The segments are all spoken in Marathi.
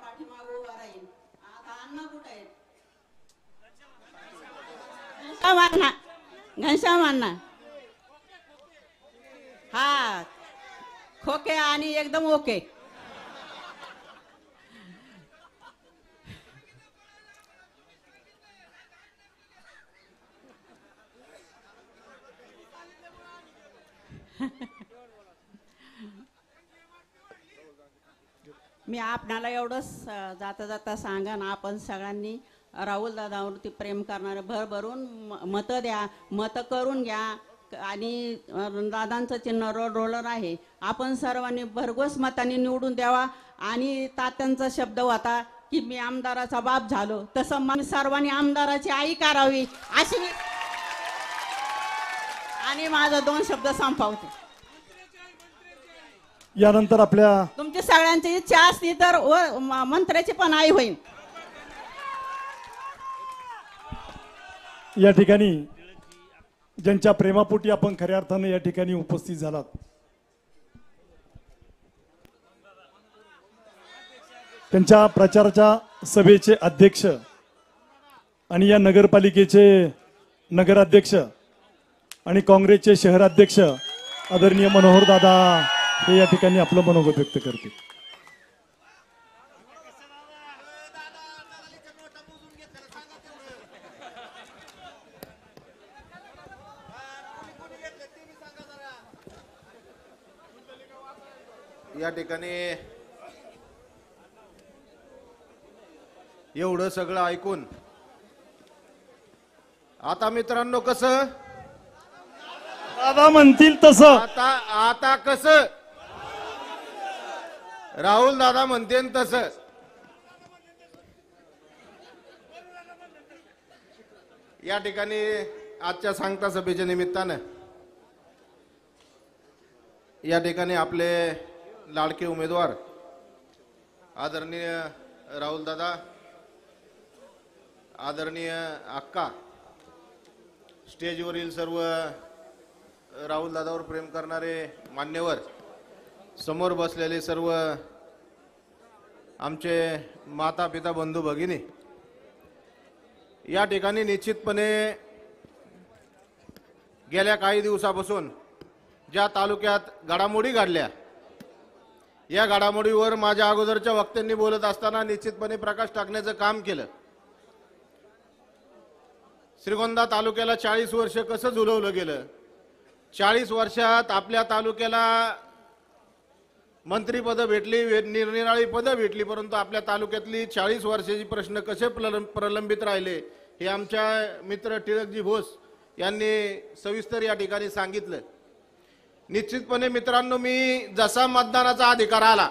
पाठीमागे उभा राहील. आता अण्णा कुठे आहेत? घनश्याम अण्णा. हा, खोके आणि एकदम ओके. मी आपणाला एवढंच जाता जाता सांगा ना, आपण सगळ्यांनी राहुल दादावरती प्रेम करणारे भरभरून मतं द्या, मतं करून घ्या. आणि दादांचं चिन्ह रोलर आहे, आपण सर्वांनी भरघोस मतांनी निवडून द्यावा. आणि तात्यांचा शब्द होता की मी आमदाराचा बाप झालो, तसं मग सर्वांनी आमदाराची आई करावी अशी. आणि माझा 2 शब्द संपवते. यानंतर आपल्या तुमची सगळ्यांची इच्छा असली तर मंत्र्याची पण आई होईल. या ठिकाणी ज्यांच्या प्रेमापोटी आपण खऱ्या अर्थाने या ठिकाणी उपस्थित झालात, त्यांच्या प्रचाराच्या सभेचे अध्यक्ष आणि या नगरपालिकेचे नगराध्यक्ष आणि काँग्रेसचे शहराध्यक्ष आदरणीय मनोहर दादा हे या ठिकाणी आपलं मनोगत व्यक्त करतील. या ठिकाणी एवढं सगळं ऐकून आता मित्रांनो कसं दादा म्हणतील तसं आता कसं राहुल दादा म्हणते तसं. या ठिकाणी आजच्या सांगता सभेच्या निमित्तानं या ठिकाणी आपले लाडके उमेदवार आदरणीय राहुल दादा, आदरणीय अक्का, स्टेजवरील सर्व राहुल दादावर प्रेम करणारे मान्यवर, समोर बसलेले सर्व आमचे माता पिता बंधू भगिनी, या ठिकाणी निश्चितपणे गेल्या काही दिवसापासून ज्या तालुक्यात घडामोडी घडल्या, या घडामोडीवर माझ्या अगोदरच्या वक्त्यांनी बोलत असताना निश्चितपणे प्रकाश टाकण्याचं काम केलं. श्रीगोंदा तालुक्याला 40 वर्ष कसं झुलवलं गेलं, 40 वर्षात आपल्या तालुक्याला मंत्रीपद भेटली, निरनिराळी पदं भेटली, परंतु आपल्या तालुक्यातली 40 वर्षाची प्रश्न कसे प्रलंबित राहिले हे आमच्या मित्र टिळकजी भोस यांनी सविस्तर या ठिकाणी सांगितलं. निश्चितपणे मित्रांनो, मी जसा मतदानाचा अधिकार आला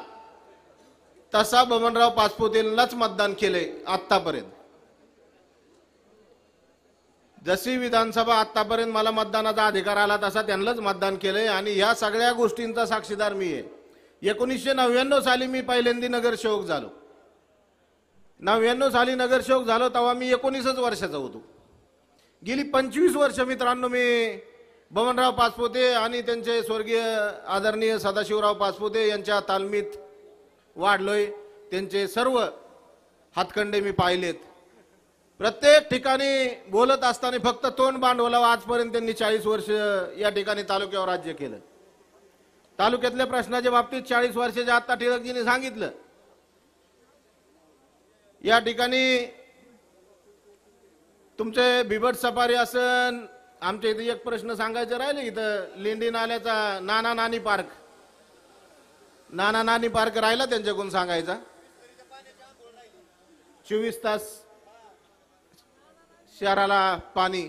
तसा बबनराव पाचपुतेंनाच मतदान केले आतापर्यंत. जशी विधानसभा आतापर्यंत मला मतदानाचा अधिकार आला तसा त्यांनाच मतदान केलंय. आणि ह्या सगळ्या गोष्टींचा साक्षीदार मी आहे. 1999 साली मी पहिल्यांदा नगरसेवक झालो. 99 साली नगरसेवक झालो तेव्हा मी 19 वर्षाचा होतो. गेली 25 वर्ष मित्रांनो मी बबनराव पाचपुते आणि त्यांचे स्वर्गीय आदरणीय सदाशिवराव पाचपुते यांच्या तालमीत वाढलोय. त्यांचे सर्व हातखंडे मी पाहिलेत. प्रत्येक ठिकाणी बोलत असताना फक्त तोंड बांधवलं. आजपर्यंत त्यांनी 40 वर्ष या ठिकाणी तालुक्यावर राज्य केलं. तालुक्यातल्या प्रश्नाच्या बाबतीत 40 वर्षाच्या आता टिळकजींनी सांगितलं. या ठिकाणी तुमचे बिबट सफारी असन, आमच्या इथे एक प्रश्न सांगायचे राहिले, इथं लेंडी नाल्याचा नाना नानी पार्क राहिला त्यांच्याकडून सांगायचा. 24 तास शहराला पाणी,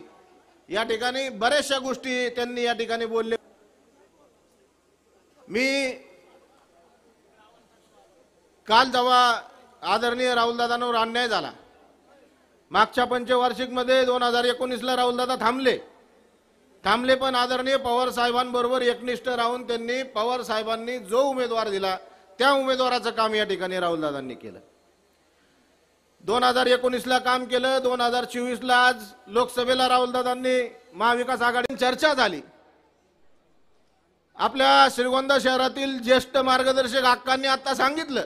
या ठिकाणी बऱ्याचशा गोष्टी त्यांनी या ठिकाणी बोलले. मी काल जेव्हा आदरणीय राहुलदादांवर अन्याय झाला, मागच्या पंचवार्षिक मध्ये 2019ला राहुलदादा थांबले पण आदरणीय पवार साहेबांबरोबर एकनिष्ठ राहून त्यांनी पवार साहेबांनी जो उमेदवार दिला त्या उमेदवाराचं काम या ठिकाणी राहुलदादांनी केलं. 2019ला काम केलं. 2024ला आज लोकसभेला राहुलदादांनी महाविकास आघाडी चर्चा झाली. आपल्या श्रीगोंदा शहरातील ज्येष्ठ मार्गदर्शक अक्कांनी आता सांगितलं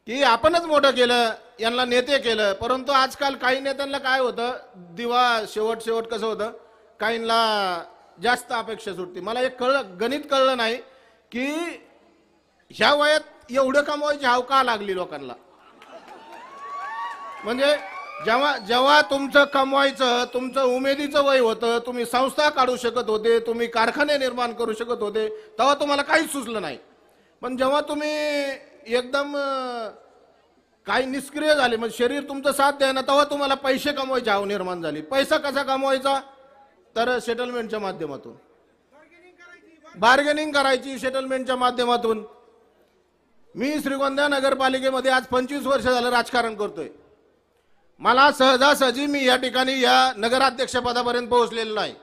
की आपणच मोठं केलं, यांना नेते केलं. परंतु आजकाल काही नेत्यांना काय होतं, दिवा शेवट शेवट कसं होतं, काहींना जास्त अपेक्षा सुटते. मला एक गणित कळलं नाही की ह्या वयात एवढं कमवायची हाव का लागली लोकांना. म्हणजे जेव्हा जेव्हा तुमचं कमवायचं, तुमचं उमेदीचं वय होतं, तुम्ही संस्था काढू शकत होते, तुम्ही कारखाने निर्माण करू शकत होते, तेव्हा तुम्हाला काहीच सुचलं नाही. पण जेव्हा तुम्ही एकदम काही निष्क्रिय झाले, म्हणजे शरीर तुमचं साथ द्यायना, तेव्हा तुम्हाला पैसे कमवायची हाव निर्माण झाली. पैसा कसा कमवायचा, तर सेटलमेंटच्या माध्यमातून, बार्गेनिंग करायची सेटलमेंटच्या माध्यमातून. मी श्रीगोंदा नगरपालिकेमध्ये आज 25 वर्ष झालं राजकारण करतोय. मला सहजासहजी मी या ठिकाणी या नगराध्यक्षपदापर्यंत पोहोचलेलो नाही.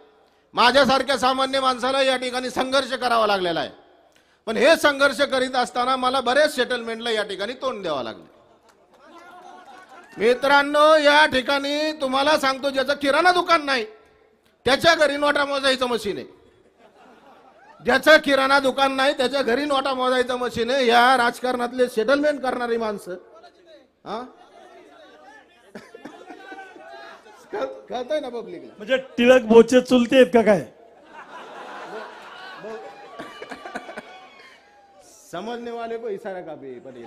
माझ्यासारख्या सामान्य माणसाला या ठिकाणी संघर्ष करावा लागलेला आहे. पण हे संघर्ष करीत असताना मला बरेच सेटलमेंटला या ठिकाणी तोंड द्यावं लागलं. मित्रांनो, या ठिकाणी तुम्हाला सांगतो, ज्याचं किराणा दुकान नाही त्याच्या घरी नोटा मोजायचं मशीन आहे. ज्याचं किराणा दुकान नाही त्याच्या घरी नोटा मोजायचं मशीन आहे. या राजकारणातले सेटलमेंट करणारी माणसं, हा कळतंय ना पब्लिकला. म्हणजे टिळक बोचे चुलते आहेत का काय? समजने वाले को इशारा काफी पटेल.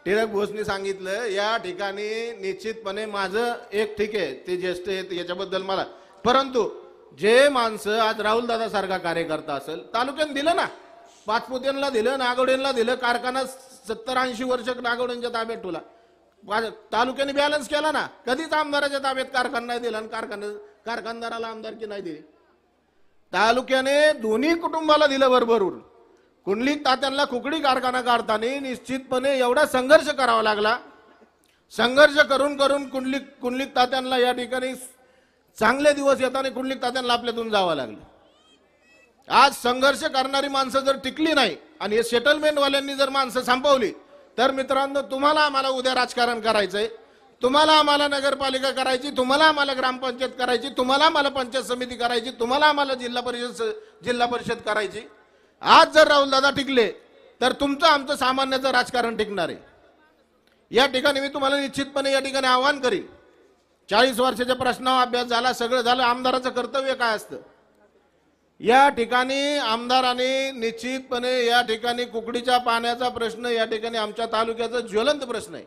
टिळक बोसने सांगितलं, या ठिकाणी निश्चितपणे माझं एक ठीक आहे, ते ज्येष्ठ आहेत याच्याबद्दल मला, परंतु जे माणसं आज राहुल दादा सारखा कार्यकर्ता असेल, तालुक्यात दिलं ना, पाचपुत्यांना दिलं, नागवडेंना दिलं, कारखाना 70-80 वर्ष नागवडेंच्या ताब्यात ठेवला, तालुक्याने बॅलन्स केला ना. कधीच आमदाराच्या ताब्यात कारखाना नाही दिला आणि कारखानदाराला आमदारकी नाही दिली. तालुक्याने दोन्ही कुटुंबाला दिलं भरभरून. कुंडलिक तात्यांना कुकडी कारखाना काढताना निश्चितपणे एवढा संघर्ष करावा लागला. संघर्ष करून करून कुंडलिक तात्यांना या ठिकाणी चांगले दिवस येताना कुंडलिक तात्यांना आपल्यातून जावं लागलं. आज संघर्ष करणारी माणसं जर टिकली नाही आणि हे सेटलमेंट वाल्यांनी जर माणसं संपवली, तर मित्रांनो, तुम्हाला आम्हाला उद्या राजकारण करायचंय, तुम्हाला आम्हाला नगरपालिका करायची, तुम्हाला आम्हाला ग्रामपंचायत करायची, तुम्हाला आम्हाला पंचायत समिती करायची, तुम्हाला आम्हाला जिल्हा परिषद करायची. आज जर राहुलदादा टिकले तर तुमचं आमचं सामान्याचं राजकारण टिकणार आहे. या ठिकाणी मी तुम्हाला निश्चितपणे या ठिकाणी आवाहन करीन. 40 वर्षाच्या प्रश्नावर अभ्यास झाला, सगळं झालं. आमदाराचं कर्तव्य काय असतं, या ठिकाणी आमदारांनी निश्चितपणे या ठिकाणी कुकडीच्या पाण्याचा प्रश्न या ठिकाणी आमच्या तालुक्याचा ज्वलंत प्रश्न आहे.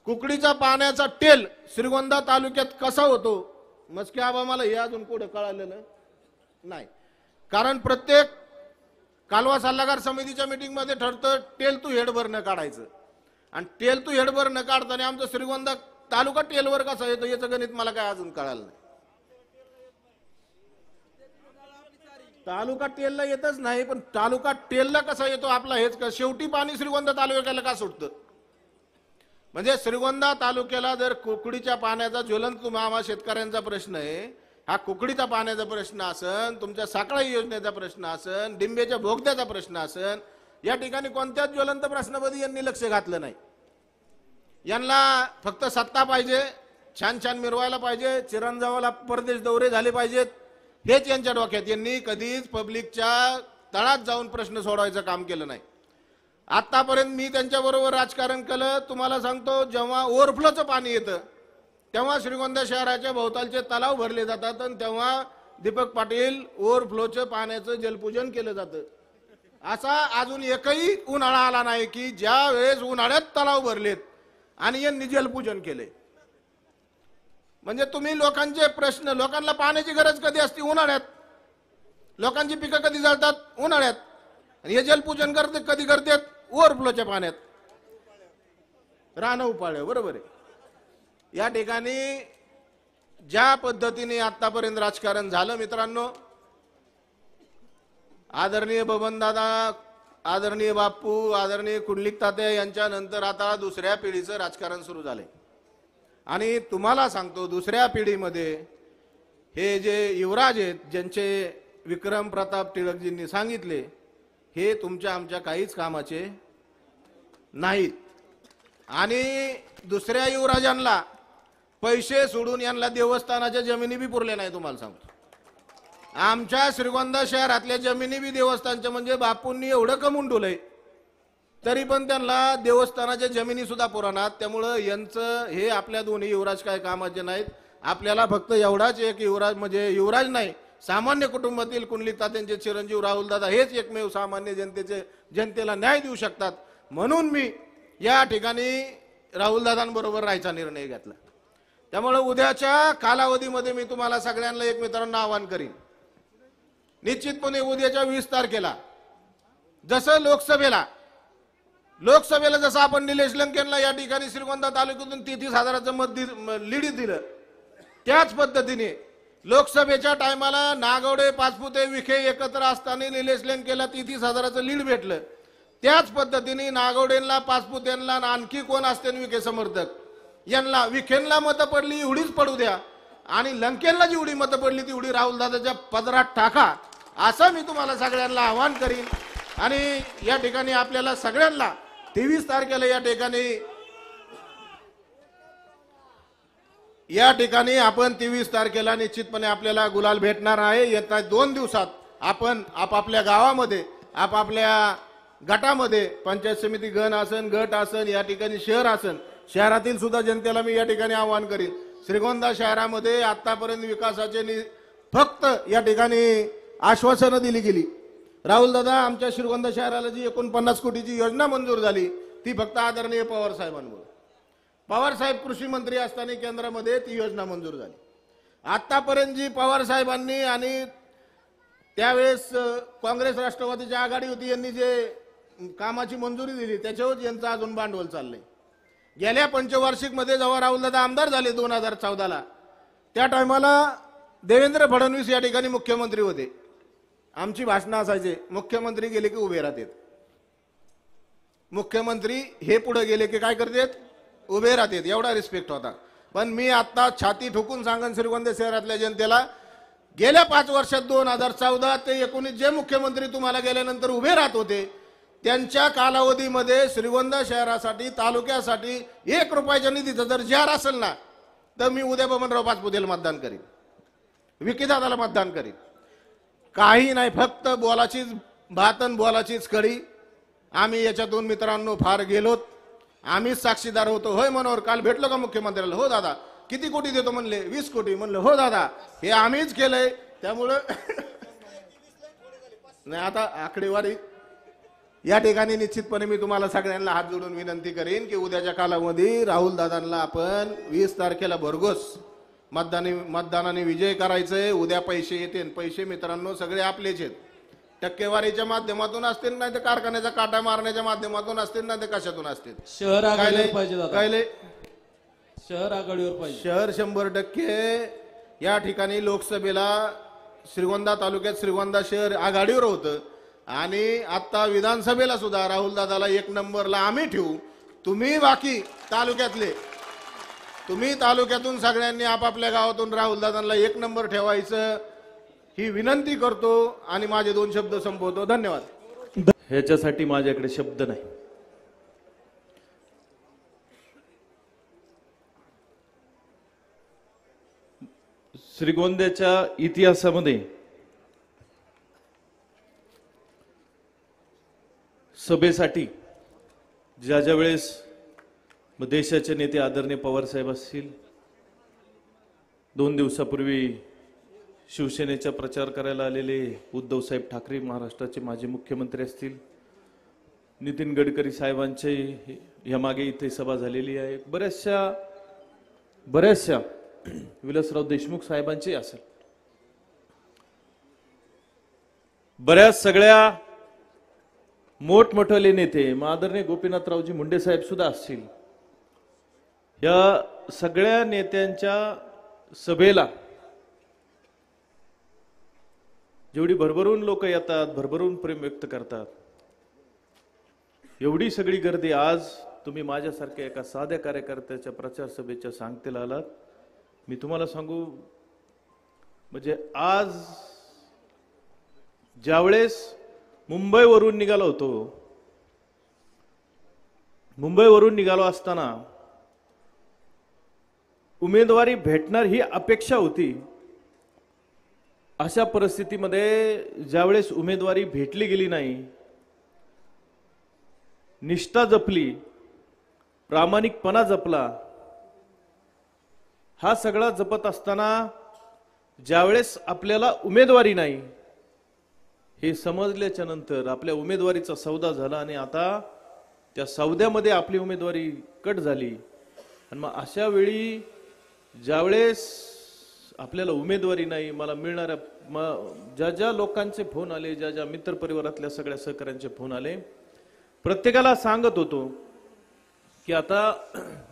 कुकडीचा पाण्याचा टेल श्रीगोंदा तालुक्यात कसा होतो, मस्के आबा, मला हे अजून पुढे कळालेलं नाही. कारण प्रत्येक कालवा सल्लागार समितीच्या मीटिंग मध्ये ठरतं टेल टू हेड भरणं काढायचं, आणि टेल टू हेड भरणं काढताना आमचा श्रीगोंदा तालुका टेलवर कसा येतो याचं गणित मला काय अजून कळालं नाही. तालुका टेलला येतच नाही, पण तालुका टेलला कसा येतो आपला हेच का. शेवटी पाणी श्रीगोंदा तालुक्याला का सुटतं, म्हणजे श्रीगोंदा तालुक्याला जर कुकडीच्या पाण्याचा ज्वलंत आम्हा शेतकऱ्यांचा प्रश्न आहे, हा कुकडीचा पाण्याचा प्रश्न असन, तुमच्या साखळी योजनेचा प्रश्न असन, डिंबेच्या बोगद्याचा प्रश्न असन, या ठिकाणी कोणत्याच ज्वलंत प्रश्नामध्ये यांनी लक्ष घातलं नाही. यांना फक्त सत्ता पाहिजे, छान छान मिरवायला पाहिजे, चिरंजीवाला परदेश दौरे झाले पाहिजेत, हेच यांच्या डोक्यात. यांनी कधीच पब्लिकच्या तळात जाऊन प्रश्न सोडवायचं काम केलं नाही. आतापर्यंत मी त्यांच्याबरोबर राजकारण केलं. तुम्हाला सांगतो, जेव्हा ओव्हरफ्लोचं पाणी येतं तेव्हा श्रीगोंदा शहराच्या भोवतालचे तलाव भरले जातात, आणि तेव्हा दीपक पाटील ओव्हरफ्लोचं पाण्याचं जलपूजन केलं जातं. असा अजून एकही उन्हाळा आला नाही की ज्या वेळेस उन्हाळ्यात तलाव भरलेत आणि यांनी जलपूजन केले. म्हणजे तुम्ही लोकांचे प्रश्न, लोकांना पाण्याची गरज कधी असते, उन्हाळ्यात. लोकांची पिकं कधी जळतात, उन्हाळ्यात. आणि हे जलपूजन कधी करतात, ओव्हरफ्लोच्या पाण्यात, रान उपाळ्या. बरोबर आहे. या ठिकाणी ज्या पद्धतीने आतापर्यंत राजकारण झालं मित्रांनो, आदरणीय बबनदादा, आदरणीय बापू, आदरणीय कुंडलिक तात्या यांच्या नंतर आता दुसऱ्या पिढीचं राजकारण सुरू झालंय. आणि तुम्हाला सांगतो, दुसऱ्या पिढीमध्ये हे जे युवराज आहेत, ज्यांचे विक्रम प्रताप टिळकजींनी सांगितले, हे तुमच्या आमच्या काहीच कामाचे नाहीत. आणि दुसऱ्या युवराजांना पैसे सोडून यांना देवस्थानाच्या जमिनी बी पुरले नाही. तुम्हाला सांगतो, आमच्या श्रीगोंदा शहरातल्या जमिनी बी देवस्थानच्या, म्हणजे बापूंनी एवढं कमवून ठेवलंय तरी पण त्यांना देवस्थानाच्या जमिनी सुद्धा पुराणात. त्यामुळं यांचं हे आपल्या दोन्ही युवराज काय कामाचे नाहीत. आपल्याला फक्त एवढाच एक युवराज, म्हणजे युवराज नाही, सामान्य कुटुंबातील कुंडलिक तात्यांचे चिरंजीव राहुलदादा हेच एकमेव सामान्य जनतेला न्याय देऊ शकतात. म्हणून मी या ठिकाणी राहुलदादांबरोबर राहायचा निर्णय घेतला. त्यामुळे उद्याच्या कालावधीमध्ये मी तुम्हाला सगळ्यांना एक मित्रांना आवाहन करीन, निश्चितपणे उद्याच्या 20 तारखेला जसं लोकसभेला जसं आपण निलेश लंकेनला या ठिकाणी श्रीगोंदा तालुक्यातून 33,000चं मत लीड दिलं, त्याच पद्धतीने लोकसभेच्या टायमाला नागवडे, पाचपुते, विखे एकत्र असताना निलेश लंकेला 33,000चं लीड भेटलं. त्याच पद्धतीने नागवडेंना, पाचपुतेंना आणखी कोण असते विखे समर्थक यांना, विखेंना मतं पडली एवढीच पडू द्या आणि लंकेनला जेवढी मतं पडली तेवढी राहुलदादाच्या पदरात टाका, असं मी तुम्हाला सगळ्यांना आवाहन करीन. आणि या ठिकाणी आपल्याला सगळ्यांना 23 तारखेला या ठिकाणी आपण 23 तारखेला निश्चितपणे आपल्याला गुलाल भेटणार आहे. येत्या 2 दिवसात आपण आपापल्या गावामध्ये, आपापल्या गटामध्ये, पंचायत समिती गण आसन, गट आसन, या ठिकाणी शहर आसन, शहरातील सुद्धा जनतेला मी या ठिकाणी आवाहन करीन. श्रीगोंदा शहरामध्ये आतापर्यंत विकासाचे फक्त या ठिकाणी आश्वासनं दिली गेली. राहुलदादा, आमच्या श्रीगोंदा शहराला जी 49 कोटीची योजना मंजूर झाली ती फक्त आदरणीय पवार साहेबांमुळे. पवार साहेब कृषी मंत्री असताना केंद्रामध्ये ती योजना मंजूर झाली. आतापर्यंत जी पवार साहेबांनी आणि त्यावेळेस काँग्रेस राष्ट्रवादीची आघाडी होती यांनी जे कामाची मंजुरी दिली त्याच्यावर यांचं अजून भांडवल चाललंय. गेल्या पंचवार्षिक मध्ये जेव्हा राहुलदादा आमदार झाले 2014ला, त्या टायमाला देवेंद्र फडणवीस या ठिकाणी मुख्यमंत्री होते. आमची भाषणं असायचे, मुख्यमंत्री गेले की उभे राहतात, मुख्यमंत्री हे पुढे गेले की काय करतात, उभे राहतात, एवढा रिस्पेक्ट होता. पण मी आता छाती ठोकून सांगन श्रीगोंदा शहरातल्या जनतेला, गेल्या 5 वर्षात 2014 ते 19 जे मुख्यमंत्री तुम्हाला गेल्यानंतर उभे राहत होते त्यांच्या कालावधीमध्ये श्रीगोंदा शहरासाठी, तालुक्यासाठी 1 रुपयाच्या निधीचा जर जार असेल ना, तर मी उद्या बबनराव पाचपुतेला मतदान करीन, विकीदादाला मतदान करीन. काही नाही, फक्त बोलाचीच भातन बोलाचीच कडी. आम्ही याच्यातून मित्रांनो फार गेलोत, आम्हीच साक्षीदार होतो. होय मनोहर, काल भेटलो का मुख्यमंत्र्याला? हो दादा. किती कोटी देतो म्हणले? 20 कोटी. म्हणलं हो दादा, हे आम्हीच केलंय. त्यामुळं नाही, आता आकडेवारी या ठिकाणी निश्चितपणे मी तुम्हाला सगळ्यांना हात जोडून विनंती करेन की उद्याच्या कालामध्ये राहुल दादांना आपण 20 तारखेला भरघोस मतदानाने विजय करायचंय. उद्या पैसे येतील, पैसे मित्रांनो सगळे आपलेच आहेत. टक्केवारीच्या माध्यमातून असतील, नाही तर कारखान्याचा काटा मारण्याच्या माध्यमातून असतील, नाही तर कशातून असतील. शहर आघाडीवर पाहिजे दादा. काय शहर आघाडीवर पाहिजे. शहर 100% या ठिकाणी लोकसभेला श्रीगोंदा तालुक्यात श्रीगोंदा शहर आघाडीवर होतं आणि आता विधानसभेला सुद्धा राहुल दादाला 1 नंबरला आम्ही ठेवू. तुम्ही बाकी तालुक्यातले, तुम्ही तालुक्यातून सगळ्यांनी आपापल्या गावातून राहुल दादांना 1 नंबर ठेवायचं ही विनंती करतो आणि माझे 2 शब्द संपवतो. धन्यवाद. ह्याच्यासाठी माझ्याकडे शब्द नाही. श्रीगोंद्याच्या इतिहासामध्ये सभेसाठी ज्या वेळेस देशाचे नेते आदरणीय पवार साहेब असतील, 2 दिवसापूर्वी शिवसेनेचा प्रचार करायला आलेले उद्धव साहेब ठाकरे, महाराष्ट्राचे माजी मुख्यमंत्री असतील, नितीन गडकरी साहेबांचे यामागे इथे सभा झालेली आहे, बऱ्याचशा विलासराव देशमुख साहेबांची असेल, बऱ्याच सगळ्या मोठमोठे नेते, आदरणीय गोपीनाथरावजी मुंडे साहेब सुद्धा असतील. या सगळ्या नेत्यांच्या सभेला जेवढी भरभरून लोक येतात, भरभरून प्रेम व्यक्त करतात, एवढी सगळी गर्दी आज तुम्ही माझ्यासारख्या एका साध्या कार्यकर्त्याच्या प्रचार सभेच्या सांगतेला आलात. मी तुम्हाला सांगू, म्हणजे आज ज्यावेळेस मुंबईवरून निघालो असताना उमेदवारी भेटणार ही अपेक्षा होती. अशा परिस्थितीमध्ये ज्यावेळेस उमेदवारी भेटली गेली नाही निष्ठा जपली, प्रामाणिकपणा जपला, हा सगळा जपत असताना ज्यावेळेस आपल्याला उमेदवारी नाही हे समजल्याच्या नंतर आपल्या उमेदवारीचा सौदा झाला आणि आता त्या सौद्यामध्ये आपली उमेदवारी कट झाली आणि मग अशा वेळी ज्यावेळेस आपल्याला उमेदवारी नाही, मला मिळणाऱ्या ज्या ज्या लोकांचे फोन आले, ज्या ज्या मित्र परिवारातल्या सगळ्या सहकाऱ्यांचे फोन आले, प्रत्येकाला सांगत होतो की आता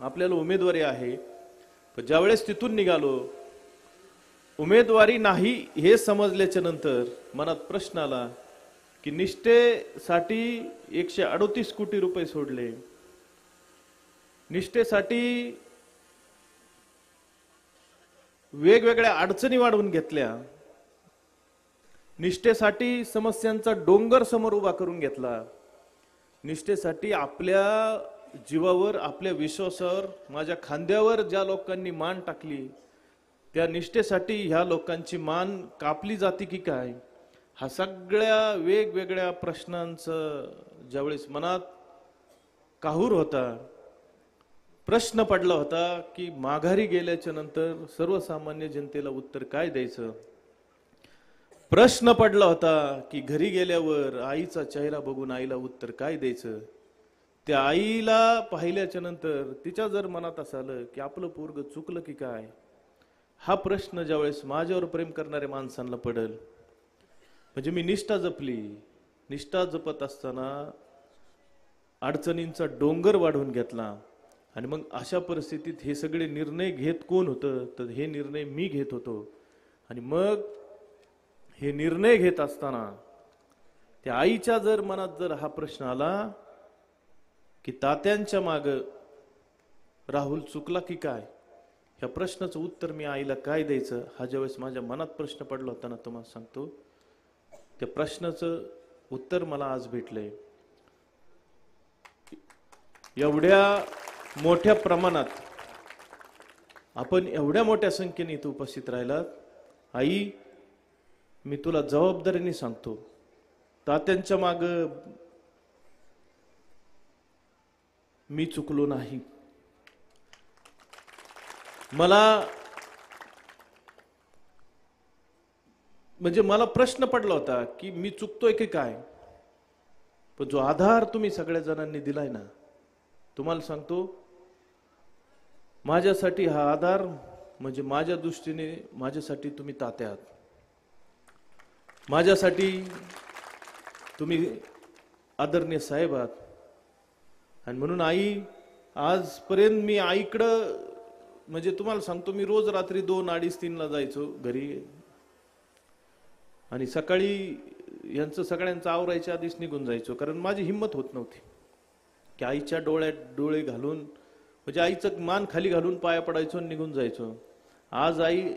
आपल्याला उमेदवारी आहे. पण ज्यावेळेस तिथून निघालो, उमेदवारी नाही हे समजल्याच्या नंतर मनात प्रश्न आला की निष्ठेसाठी 138 कोटी रुपये सोडले, निष्ठेसाठी वेगवेगळ्या अडचणी वाढवून घेतल्या, निष्ठेसाठी समस्यांचा डोंगर समोर उभा करून घेतला, निष्ठेसाठी आपल्या जीवावर, आपल्या विश्वासावर, माझ्या खांद्यावर ज्या लोकांनी मान टाकली, त्या निष्ठेसाठी ह्या लोकांची मान कापली जाते की काय, हा सगळ्या वेगवेगळ्या प्रश्नांचं ज्यावेळेस मनात काहूर होता, प्रश्न पडला होता की माघारी गेल्याच्या नंतर सर्वसामान्य जनतेला उत्तर काय द्यायचं. प्रश्न पडला होता की घरी गेल्यावर आईचा चेहरा बघून आईला उत्तर काय द्यायचं. त्या आईला पाहिल्याच्या नंतर तिच्या जर मनात असं आलं की आपलं पोरग चुकलं की काय, हा प्रश्न ज्यावेळेस माझ्यावर प्रेम करणाऱ्या माणसांना पडेल. म्हणजे मी निष्ठा जपली, निष्ठा जपत असताना अडचणींचा डोंगर वाढवून घेतला आणि मग अशा परिस्थितीत हे सगळे निर्णय घेत कोण होतं, तर हे निर्णय मी घेत होतो. आणि मग हे निर्णय घेत असताना त्या आईच्या जर मनात जर हा प्रश्न आला की तात्यांच्या माग राहुल चुकला की काय, ह्या प्रश्नाचं उत्तर मी आईला काय द्यायचं, हा ज्यावेळेस माझ्या मनात प्रश्न पडला होता ना, तुम्हाला सांगतो त्या प्रश्नाचं उत्तर मला आज भेटलंय. एवढ्या मोठ्या प्रमाणात आपण एवढ्या मोठ्या संख्येने इथं उपस्थित राहिलात, आई मी तुला जबाबदारीने सांगतो, तात्यांच्या माग मी चुकलो नाही. मला म्हणजे मला प्रश्न पडला होता की मी चुकतोय की काय, पण जो आधार तुम्ही सगळ्या जणांनी दिलाय ना, तुम्हाला सांगतो माझ्यासाठी हा आधार म्हणजे माझ्या दृष्टीने माझ्यासाठी तुम्ही तात्या आहात, माझ्यासाठी तुम्ही आदरणीय साहेब आहात. आणि म्हणून आई, आजपर्यंत मी आईकडं म्हणजे तुम्हाला सांगतो, मी रोज रात्री 2, 2:30, 3ला जायचो घरी आणि सकाळी यांचं सगळ्यांचं आवरायच्या आधीच निघून जायचो, कारण माझी हिंमत होत नव्हती की आईच्या डोळ्यात डोळे घालून, म्हणजे आईचं मान खाली घालून पाया पडायचो आणि निघून जायचो. आज आई,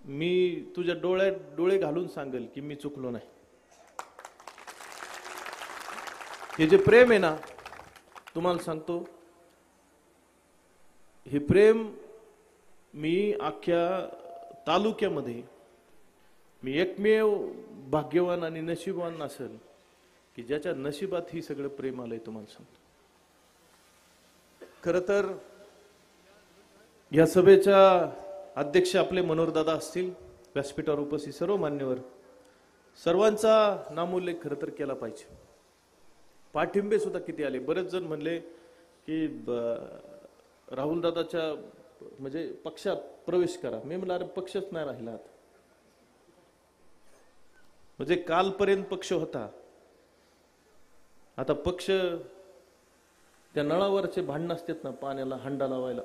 मी तुझ्या डोळ्यात डोळे घालून सांगेल की मी चुकलो नाही. हे जे प्रेम आहे ना, तुम्हाला सांगतो, हे प्रेम मी अख्ख्या तालुक्यामध्ये मी एकमेव भाग्यवान आणि नशीबवान असेल की ज्याच्या नशिबात ही सगळं प्रेम आलंय. तुम्हाला सांगतो, खरं तर या सभेच्या अध्यक्ष आपले मनोहरदादा असतील, व्यासपीठावर उपस्थित सर्व मान्यवर, सर्वांचा नामोल्लेख खरं तर केला पाहिजे. पाठिंबे सुद्धा किती आले. बरेच जण म्हणले की राहुल दादाच्या म्हणजे पक्षात प्रवेश करा. मी म्हणलं अरे पक्षच नाही राहिला आता. म्हणजे कालपर्यंत पक्ष होता, आता पक्ष त्या नळावरचे भांडण असतात ना, पाण्याला हंडा लावायला,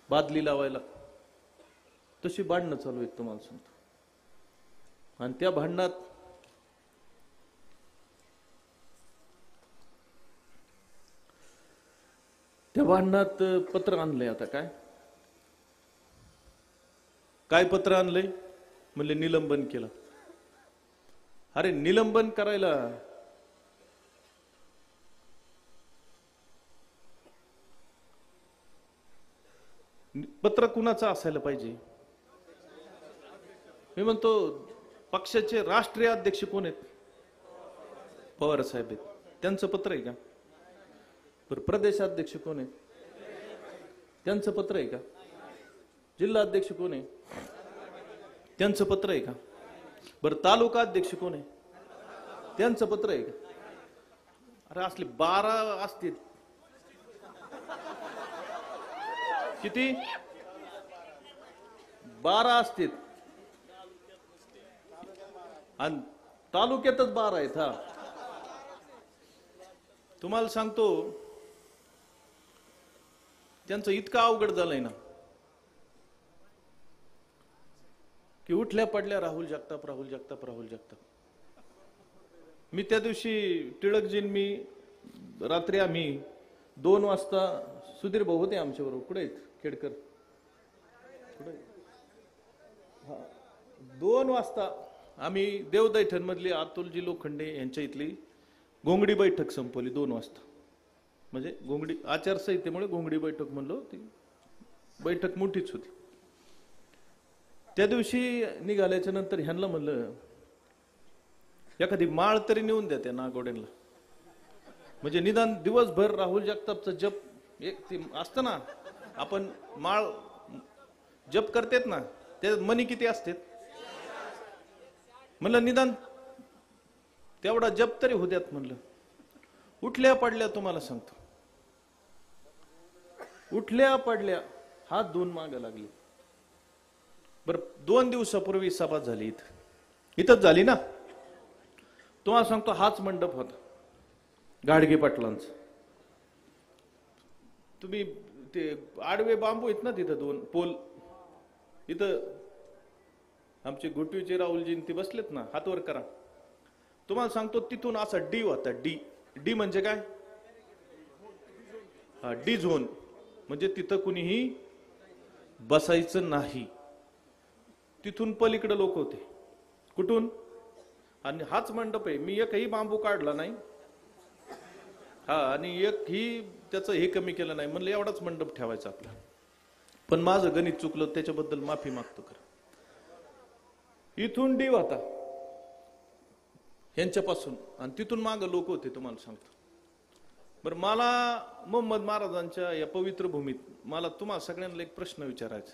बादली लावायला, तशी भांडणं चालू आहेत तुम्हाला सांगतो. आणि त्या भांडणात पत्र आणलंय. आता काय पत्र आणलंय म्हणले निलंबन केलं. अरे निलंबन करायला पत्र कुणाचं असायला पाहिजे? मी म्हणतो पक्षाचे राष्ट्रीय अध्यक्ष कोण आहेत? पवार साहेब आहेत. त्यांचं पत्र आहे का? बरं प्रदेशाध्यक्ष कोण आहे? त्यांचं पत्र आहे का? जिल्हा अध्यक्ष कोण आहे? त्यांचं पत्र आहे का? बरं तालुका अध्यक्ष कोण आहे? त्यांचं पत्र आहे का? अरे असले 12 असतील. किती? 12 असतील आणि तालुक्यातच 12 आहेत. हा तुम्हाला सांगतो त्यांचं इतकं अवघड झालंय ना की उठल्या पडल्या राहुल जगताप, राहुल जगताप, राहुल जगताप. मी त्या दिवशी टिळकजीन मी रात्री आम्ही 2 वाजता सुधीर भाऊ होते आमच्याबरोबर. कुठे आहेत खेडकर? कुठे? हा 2 वाजता आम्ही देवदैठण मधली अतुलजी लोखंडे यांच्या इथली घोंगडी बैठक संपवली 2 वाजता. म्हणजे घोंगडी आचारसंहितेमुळे घोंगडी बैठक म्हणलो, ती बैठक मोठीच होती. त्या दिवशी निघाल्याच्या नंतर ह्यांना म्हणलं एखादी माळ तरी नेऊन द्या त्या नागोड्यांना, म्हणजे निदान दिवसभर राहुल जगतापचा जप एक ती असतं ना, आपण माळ जप करतेत ना, त्या मनी किती असते म्हणलं निदान तेवढा जप तरी होऊ द्यात म्हणलं. उठल्या पडल्या तुम्हाला सांगतो, उठल्या पडल्या हात धुवून मागे लागली. बर 2 दिवसापूर्वी सभा झाली इथंच झाली ना. तुम्हाला सांगतो हाच मंडप होता गाडगे पाटलांचा. तुम्ही ते आडवे बांबू आहेत ना तिथं 2 पोल, इथं आमचे घोटवीचे राहुलजी ते बसलेत ना, हातवर करा. तुम्हाला सांगतो तिथून असा डी होता. डी डी म्हणजे काय? हा डी झोन, म्हणजे तिथं कुणीही बसायचं नाही. तिथून पलीकडे लोक होते. कुठून? आणि हाच मंडप आहे. मी एकही बांबू काढला नाही, हा, आणि एकही त्याचं हे कमी केलं नाही. म्हणलं एवढाच मंडप ठेवायचा आपला. पण माझं गणित चुकलं, त्याच्याबद्दल माफी मागतो. खरं इथून डी होता यांच्यापासून, आणि तिथून माग लोक होते. तुम्हाला सांगतो बरं, मला मोहम्मद महाराजांच्या या पवित्र भूमीत मला तुम्हाला सगळ्यांना एक प्रश्न विचारायचा,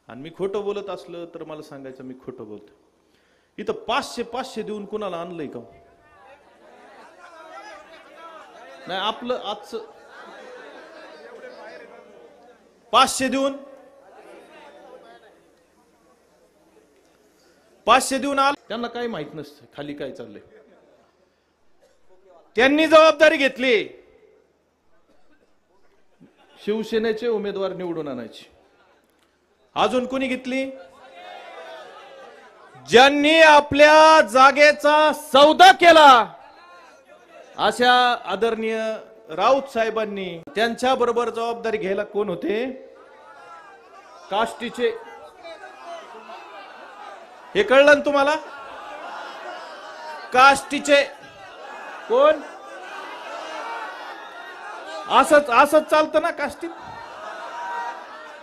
आणि मी खोटं बोलत असलं तर मला सांगायचं मी खोटं बोलतो. इथं 500 देऊन कुणाला आणलंय का? नाही, आपलं आजचं 500 देऊन 500 देऊन आलं, त्यांना काही माहित नसतं खाली काय चाललंय. त्यांनी जबाबदारी घेतली शिवसेनेचे उमेदवार निवडून आणायची. अजून कोणी घेतली? ज्यांनी आपल्या जागेचा सौदा केला अशा आदरणीय राऊत साहेबांनी. त्यांच्या बरोबर जबाबदारी घ्यायला कोण होते? काष्टीचे. हे कळलं ना तुम्हाला? काष्टीचे कोण? असंच चालतं ना काष्टीत.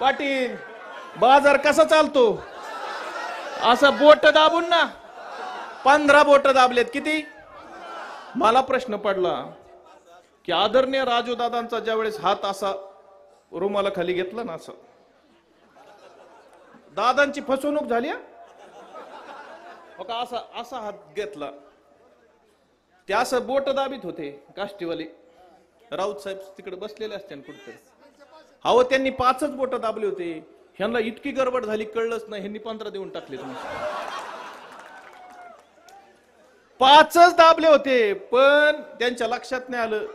पाटील बाजार कसा चालतो? असं बोट दाबून ना. 15 बोट दाबलेत. किती? मला प्रश्न पडला की आदरणीय राजूदादांचा ज्यावेळेस हात असा रुमाला खाली घेतला ना, असं दादांची फसवणूक झाली. असा हात घेतला, ते असं बोट दाबीत होते काष्टीवाले. राऊत साहेब तिकडे बसलेले असते कुठेतरी. अहो त्यांनी 5च बोट दाबले होते. ह्यांना इतकी गडबड झाली कळलंच नाही, ह्यांनी 15 देऊन टाकले. 5च दाबले होते, पण त्यांच्या लक्षात नाही आलं.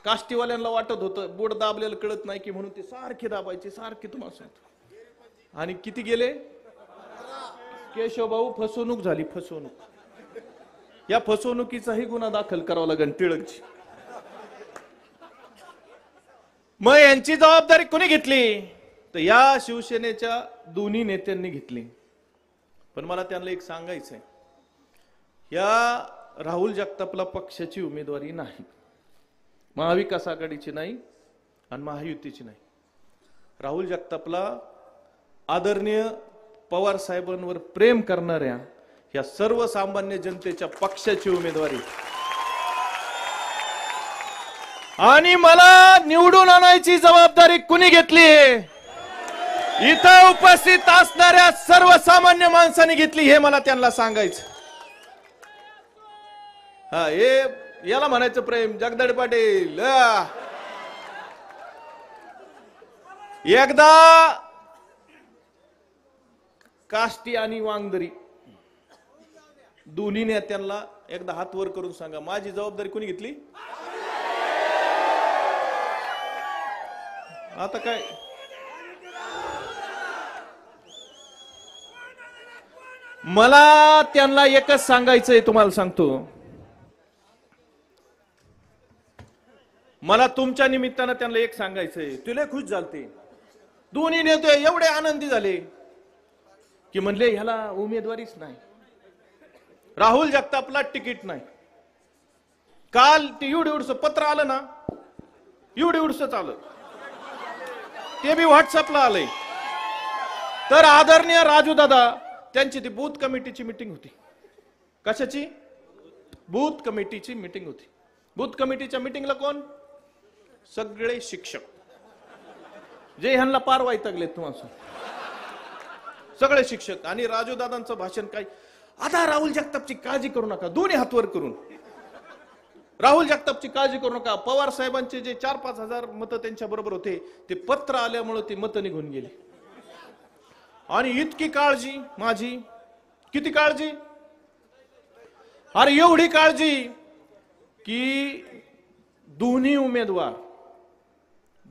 काष्टीवाल्यांना वाटत होतं बोट दाबलेलं कळत नाही की, म्हणून ते सारखे दाबायचे सारखे. तुम्हाला सांगतो, आणि किती गेले? केशवभाऊ फसवणूक झाली. फसवणूक. या फसवणुकीचाही गुन्हा दाखल करावा लागेल टिळकची. मग यांची जबाबदारी कोणी घेतली? तर या शिवसेनेच्या दोन्ही नेत्यांनी घेतली. पण मला त्यांना एक सांगायचंय, या राहुल जगतापला पक्षाची उमेदवारी नाही, महाविकास आघाडीची नाही आणि महायुतीची नाही. राहुल जगतापला आदरणीय पवार साहेबांवर प्रेम करणाऱ्या या सर्वसामान्य जनतेच्या पक्षाची उमेदवारी. आणि मला निवडून आणायची जबाबदारी कुणी घेतली? इथं उपस्थित असणाऱ्या सर्वसामान्य माणसांनी घेतली, हे मला त्यांना सांगायचं. हा, हे याला म्हणायचं प्रेम. जगदाळे पाटील एकदा काष्टी आणि वांगदरी दोन्ही नेत्यांना एकदा हात वर करून सांगा, माझी जबाबदारी कोणी घेतली? आता काय मला त्यांना एकच सांगायचंय, तुम्हाला सांगतो. मला तुमच्या निमित्तानं त्यांना एक सांगायचंय. तुला खुश झालते, दोन्ही नेते एवढे आनंदी झाले की म्हणले ह्याला उमेदवारीच नाही, राहुल जगतापला तिकीट नाही. काल ते एवढं पत्र आलं ना, एवढंच आलं, ते बी व्हॉट्सअपला आलंय. तर आदरणीय राजू दादा त्यांची ती बूथ कमिटीची मिटिंग होती. कशाची? बूथ कमिटीची मिटिंग होती. बूथ कमिटीच्या मिटिंगला कोण? सगळे शिक्षक, जे ह्यांना पार वैतागलेत तुम्हाला, सगळे शिक्षक. आणि राजू दादांचं भाषण काय, आता राहुल जगतापची काळजी करू नका, दोन्ही हातवर करून राहुल जगतापची काळजी करू नका. पवार साहेबांचे जे 4-5 हजार मतं त्यांच्या बरोबर होते, ते पत्र आल्यामुळे ते मतं निघून गेली. आणि इतकी काळजी माझी, किती काळजी? अरे एवढी काळजी की दोन्ही उमेदवार,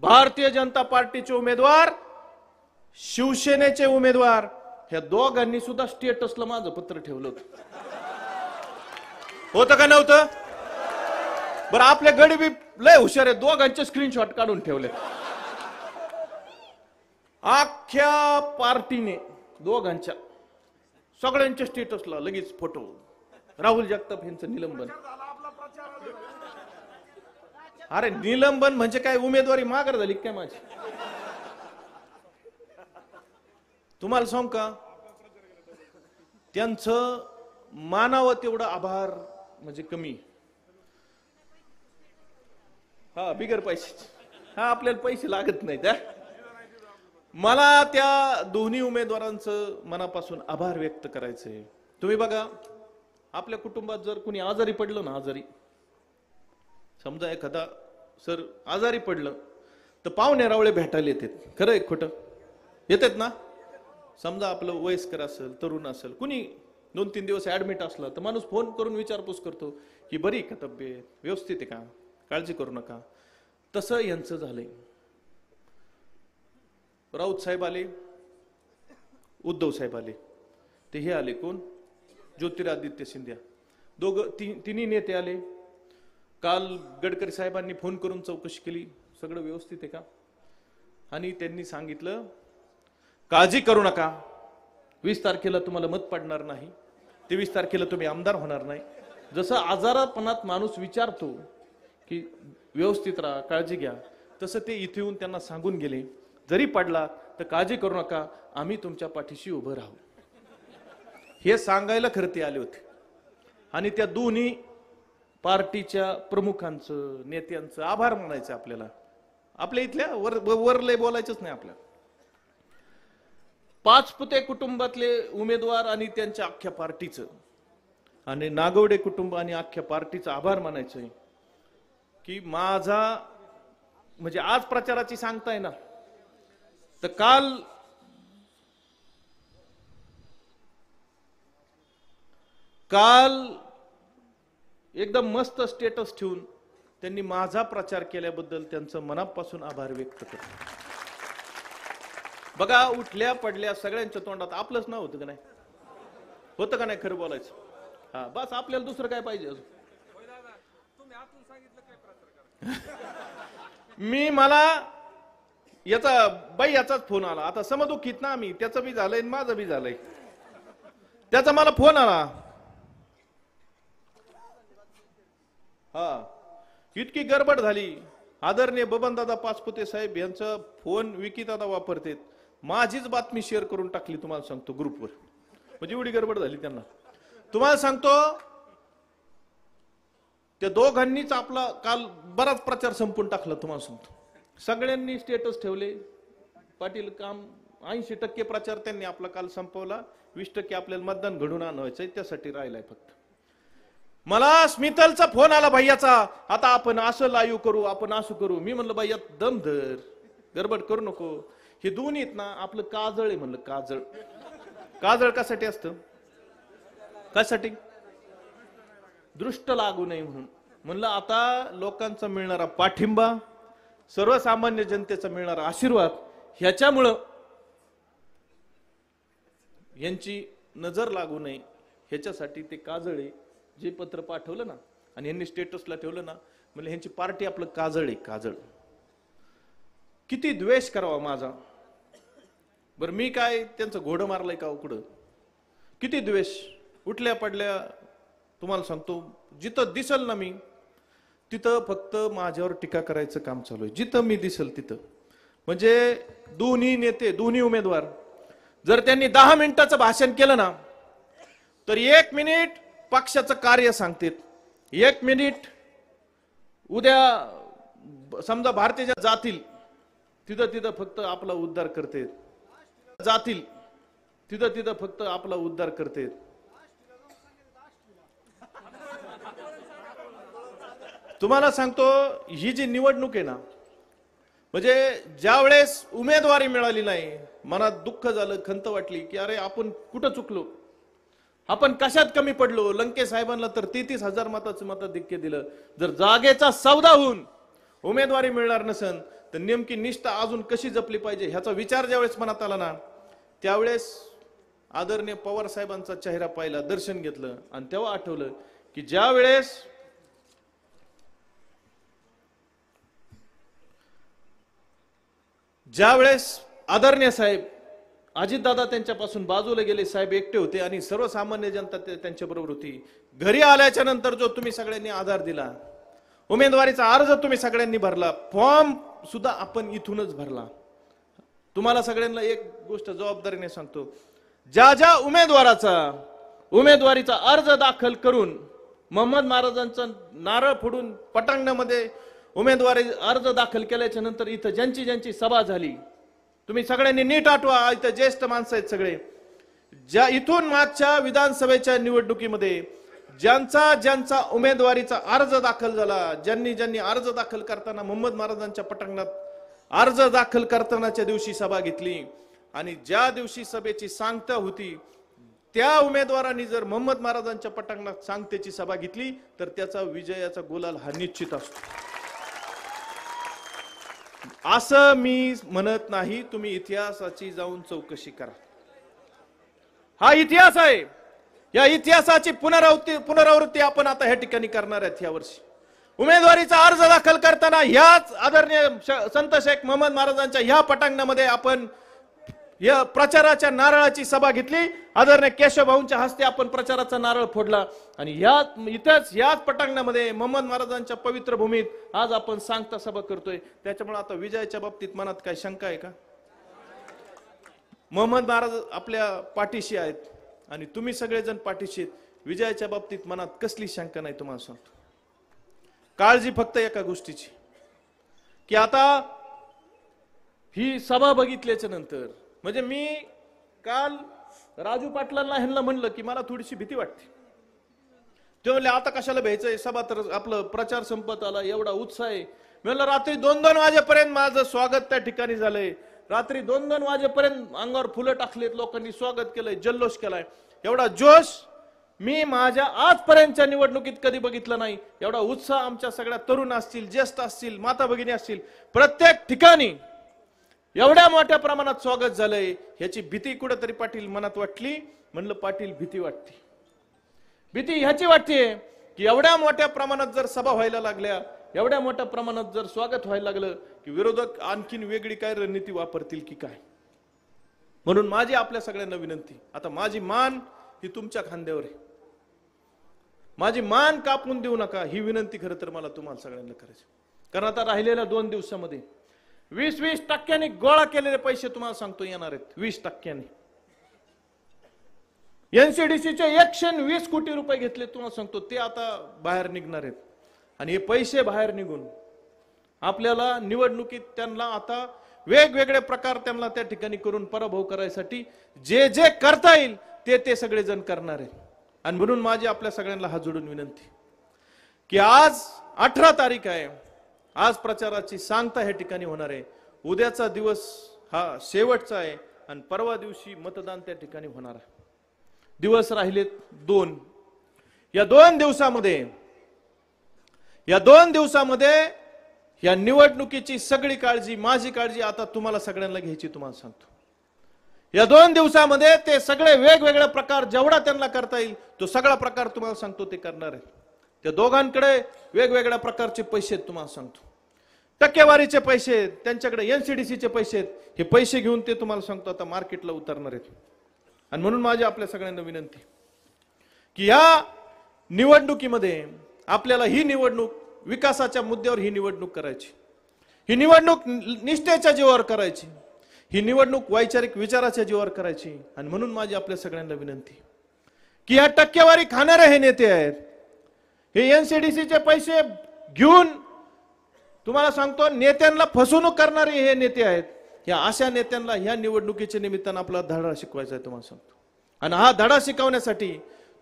भारतीय जनता पार्टीचे उमेदवार, शिवसेनेचे उमेदवार, ह्या दोघांनी सुद्धा स्टेटसला माझं पत्र ठेवलं होतं का नव्हतं? बरं, आपल्या गडी बी लय हुशार आहे, दोघांचे स्क्रीनशॉट काढून ठेवले. अख्ख्या पार्टीने दोघांच्या सगळ्यांच्या स्टेटसला लगेच फोटो, राहुल जगताप यांचं निलंबन. अरे निलंबन म्हणजे काय, उमेदवारी माघार झाली काय माझी? तुम्हाला सांग का, त्यांचं मानावं तेवढं आभार म्हणजे कमी. हा, बिगर पैसे, हा आपल्याला पैसे लागत नाहीत. मला त्या दोन्ही उमेदवारांचं मनापासून आभार व्यक्त करायचंय. तुम्ही बघा, आपल्या कुटुंबात जर कुणी आजारी पडलं ना, आजारी समजा एखादा सर आजारी पडलं, तर पाहुणे रावळे भेटायला येतात. खरं आहे खोटं? येतात ना. समजा आपलं वयस्कर असेल, तरुण असेल, कुणी 2-3 दिवस ऍडमिट असलं, तर माणूस फोन करून विचारपूस करतो की बरी का तब्येत, व्यवस्थित आहे का, काळजी करू नका. तसं यांचं झालंय. राऊत साहेब आले, उद्धव साहेब आले, ते हे आले कोण, ज्योतिरादित्य सिंधिया, तिन्ही नेते आले. काल गडकरी साहेबांनी फोन करून चौकशी केली, सगळं व्यवस्थित आहे का, आणि त्यांनी सांगितलं काळजी करू नका, 20 तारखेला तुम्हाला मत पडणार नाही, 23 तारखेला तुम्ही आमदार होणार नाही. जसं आजारापणात माणूस विचारतो की व्यवस्थित राहा, काळजी घ्या, तसं ते इथे येऊन त्यांना सांगून गेले, जरी पडला तर काळजी करू नका, आम्ही तुमच्या पाठीशी उभं राहू. हे सांगायला खरं ते आले होते. आणि त्या दोन्ही पार्टीच्या प्रमुखांचं, नेत्यांचं आभार मानायचं आपल्याला. आपल्या इथल्या वर लय बोलायचंच नाही आपल्याला. पाचपुते कुटुंबातले उमेदवार आणि त्यांच्या अख्ख्या पार्टीचं, आणि नागवडे कुटुंब आणि अख्ख्या पार्टीचं आभार मानायचंय की माझा म्हणजे आज प्रचाराची सांगताय ना, तर काल एकदम मस्त स्टेटस ठेवून त्यांनी माझा प्रचार केल्याबद्दल त्यांचं मनापासून आभार व्यक्त करतो. बघा, उठल्या पडल्या सगळ्यांच्या तोंडात आपलंच नाव होतं का नाही? होतं का नाही खरं बोलायचं? हा, बस आपल्याला दुसरं काय पाहिजे अजून? मला याचा बाई याचाच फोन आला. आता समदुखीत ना आम्ही, त्याचं बी झालंय माझं बी झालंय. त्याचा मला फोन आला. हा, इतकी गडबड झाली. आदरणीय बबनदादा पाचपुते साहेब यांचा फोन विकीदादा वापरतेत, माझीच बातमी शेअर करून टाकली तुम्हाला सांगतो ग्रुपवर. म्हणजे एवढी गडबड झाली त्यांना. तुम्हाला सांगतो त्या दोघांनीच आपला काल बराच प्रचार संपून टाकला. तुम्हाला सांगतो, सगळ्यांनी स्टेटस ठेवले. पाटील काम 80% प्रचार त्यांनी आपला काल संपवला. 20% आपल्याला मतदान घडून आणायचंय, त्यासाठी राहिलाय फक्त. मला स्मितलचा फोन आला भैयाचा, आता आपण असं लाईव्ह करू, आपण असं करू. मी म्हणलं भैया दम धर, गडबड करू नको. हे दोन्ही आहेत ना आपलं काजळ आहे. म्हणलं काजळ, काजळ कशासाठी असतं? कशासाठी? दृष्ट लागू नये म्हणून. म्हणलं आता लोकांचा मिळणारा पाठिंबा, सर्वसामान्य जनतेचा मिळणारा आशीर्वाद, ह्याच्यामुळं यांची नजर लागू नये ह्याच्यासाठी ते काजळ आहे. जे पत्र पाठवलं ना आणि यांनी स्टेटसला ठेवलं ना, म्हणजे ह्यांची पार्टी आपलं काजळ आहे, काजळ. किती द्वेष करावा माझा. बरं मी काय त्यांचं घोडं मारलंय का उकडं? किती द्वेष उठल्या पडल्या. तुम्हाला सांगतो, जिथं दिसल ना मी तिथं फक्त माझ्यावर टीका करायचं काम चालू आहे. जिथं मी दिसल तिथं. म्हणजे दोन्ही नेते, दोन्ही उमेदवार जर त्यांनी 10 मिनिटाचं भाषण केलं ना, तर 1 मिनिट पक्षाचं कार्य सांगतात, 1 मिनिट उद्या समजा भारतीय जनता जातील तिथं फक्त आपला उद्धार करते, जातील तिथं फक्त आपला उद्धार करते. तुम्हाला सांगतो, ही जी निवडणूक आहे ना, म्हणजे ज्या वेळेस उमेदवारी मिळाली नाही, मनात दुःख झालं, खंत वाटली की अरे आपण कुठं चुकलो, आपण कशात कमी पडलो. लंके साहेबांना तर 33,000 मताचं मताधिक्य दिलं. जर जागेचा सौदा होऊन उमेदवारी मिळणार नसेल तर नेमकी निष्ठा अजून कशी जपली पाहिजे ह्याचा विचार ज्यावेळेस मनात आला ना, त्यावेळेस आदरणीय पवार साहेबांचा चेहरा पाहिला, दर्शन घेतलं आणि तेव्हा आठवलं की ज्यावेळेस आदरणीय साहेब अजितदादा त्यांच्यापासून बाजूला गेले, साहेब एकटे होते आणि सर्वसामान्य जनता त्यांच्या बरोबर होती. घरी आल्याच्या नंतर जो तुम्ही सगळ्यांनी आधार दिला, उमेदवारीचा अर्ज तुम्ही सगळ्यांनी भरला, फॉर्म सुद्धा आपण इथूनच भरला. तुम्हाला सगळ्यांना एक गोष्ट जबाबदारीने सांगतो, ज्या उमेदवारीचा अर्ज दाखल करून मोहम्मद महाराजांचा नारळ फोडून पटांगणामध्ये उमेदवारी अर्ज दाखल केल्याच्या नंतर इथं ज्यांची सभा झाली, तुम्ही सगळ्यांनी नीट आठवा, इथं ज्येष्ठ माणसं आहेत सगळे, ज्या इथून मागच्या विधानसभेच्या निवडणुकीमध्ये ज्यांचा उमेदवारीचा अर्ज दाखल झाला, ज्यांनी अर्ज दाखल करताना मोहम्मद महाराजांच्या पटांगणात अर्ज दाखल करतानाच्या दिवशी सभा घेतली आणि ज्या दिवशी सभेची सांगता होती त्या उमेदवारांनी जर मोहम्मद महाराजांच्या पटांगणात सांगतेची सभा घेतली तर त्याचा विजयाचा गुलाल हा निश्चित असतो. असं मी म्हणत नाही, तुम्ही इतिहासाची जाऊन चौकशी करा. हा इतिहास आहे. या इतिहासाची पुनरावृत्ती आपण आता ह्या ठिकाणी करणार आहेत. या वर्षी उमेदवारीचा अर्ज दाखल करताना ह्याच आदरणीय संत शेख मोहम्मद महाराजांच्या ह्या पटांगणामध्ये आपण या प्रचाराच्या नारळाची सभा घेतली. आदरणीय केशव भाऊंच्या हस्ते आपण प्रचाराचा नारळ फोडला आणि याच पटांगणामध्ये मोहम्मद महाराजांच्या पवित्र भूमीत आज आपण सांगता सभा करतोय. त्याच्यामुळे आता विजयाच्या बाबतीत मनात काय शंका आहे का? मोहम्मद महाराज आपल्या पाठीशी आहेत आणि तुम्ही सगळेजण पाठीशी आहेत. विजयाच्या बाबतीत मनात कसली शंका नाही. तुम्हाला सांगतो, काळजी फक्त एका गोष्टीची की आता ही सभा बघितल्याच्या नंतर, म्हणजे मी काल राजू पाटलांना ह्यांना म्हणलं की मला थोडीशी भीती वाटते. ते म्हणले आता कशाला भ्यायचंय, सभा तर आपलं प्रचार संपत आला, एवढा उत्साह आहे. म्हणलं रात्री 2-2 वाजेपर्यंत माझं स्वागत त्या ठिकाणी झालंय. रात्री 2-2 वाजेपर्यंत अंगावर फुलं टाकलेत, लोकांनी स्वागत केलंय, जल्लोष केलाय. एवढा जोश मी माझ्या आजपर्यंतच्या निवडणुकीत कधी बघितला नाही. एवढा उत्साह आमच्या सगळ्या तरुण असतील, ज्येष्ठ असतील, माता भगिनी असतील, प्रत्येक ठिकाणी एवढ्या मोठ्या प्रमाणात स्वागत झालंय. ह्याची भीती कुठेतरी पाटील मनात वाटली. म्हणलं पाटील भीती वाटते. भीती ह्याची वाटते की एवढ्या मोठ्या प्रमाणात जर सभा व्हायला लागल्या, एवढ्या मोठ्या प्रमाणात जर स्वागत व्हायला लागलं की विरोधक आणखीन वेगळी काय रणनीती वापरतील की काय. म्हणून माझी आपल्या सगळ्यांना विनंती, आता माझी मान ही तुमच्या खांद्यावर आहे. माझी मान कापून देऊ नका, ही विनंती खरं तर मला तुम्हाला सगळ्यांना करायची. कारण आता राहिलेल्या 2 दिवसामध्ये 20% गोळा केलेले पैसे तुम्हाला सांगतो येणार आहेत. 20% एनसीडीसीचे 120 कोटी रुपये घेतले तुम्हाला सांगतो, ते आता बाहेर निघणार आहेत. आणि हे पैसे बाहेर निघून आपल्याला निवडणुकीत त्यांना आता वेगवेगळे प्रकार त्यांना त्या ठिकाणी करून पराभव करायसाठी जे जे करता येईल ते सगळे जण करणार आहे. आणि म्हणून माझी आपल्या सगळ्यांना हात जोडून विनंती की आज 18 तारीख आहे, आज प्रचाराची सांगता ह्या ठिकाणी होणार आहे. उद्याचा दिवस हा शेवटचा आहे आणि परवा दिवशी मतदान त्या ठिकाणी होणार आहे. दिवस राहिलेत 2. या 2 दिवसामध्ये या निवडणुकीची सगळी काळजी, माझी काळजी आता तुम्हाला सगळ्यांना घ्यायची, तुम्हाला सांगतो. या 2 दिवसामध्ये ते सगळे वेगवेगळे प्रकार जेवढा त्यांना करता येईल तो सगळा प्रकार तुम्हाला सांगतो ते करणार आहे. त्या दोघांकडे वेगवेगळ्या प्रकारचे पैसे आहेत, तुम्हाला सांगतो. टक्केवारीचे पैसे आहेत, त्यांच्याकडे एनसीडीसीचे पैसे आहेत. हे पैसे घेऊन ते तुम्हाला सांगतो आता मार्केटला उतरणार आहेत. आणि म्हणून माझी आपल्या सगळ्यांना विनंती की या निवडणुकीमध्ये आपल्याला ही निवडणूक विकासाच्या मुद्द्यावर ही निवडणूक करायची, ही निवडणूक निष्ठेच्या जीवावर करायची, ही निवडणूक वैचारिक विचाराच्या जीवावर करायची. आणि म्हणून माझी आपल्या सगळ्यांना विनंती की या टक्केवारी खाणारे हे नेते आहेत, हे एनसीडीसीचे पैसे घेऊन तुम्हाला सांगतो नेत्यांना फसवणूक करणारे हे नेते आहेत. या अशा नेत्यांना ह्या निवडणुकीच्या निमित्तानं आपला धडा शिकवायचा आहे, तुम्हाला सांगतो. आणि हा धडा शिकवण्यासाठी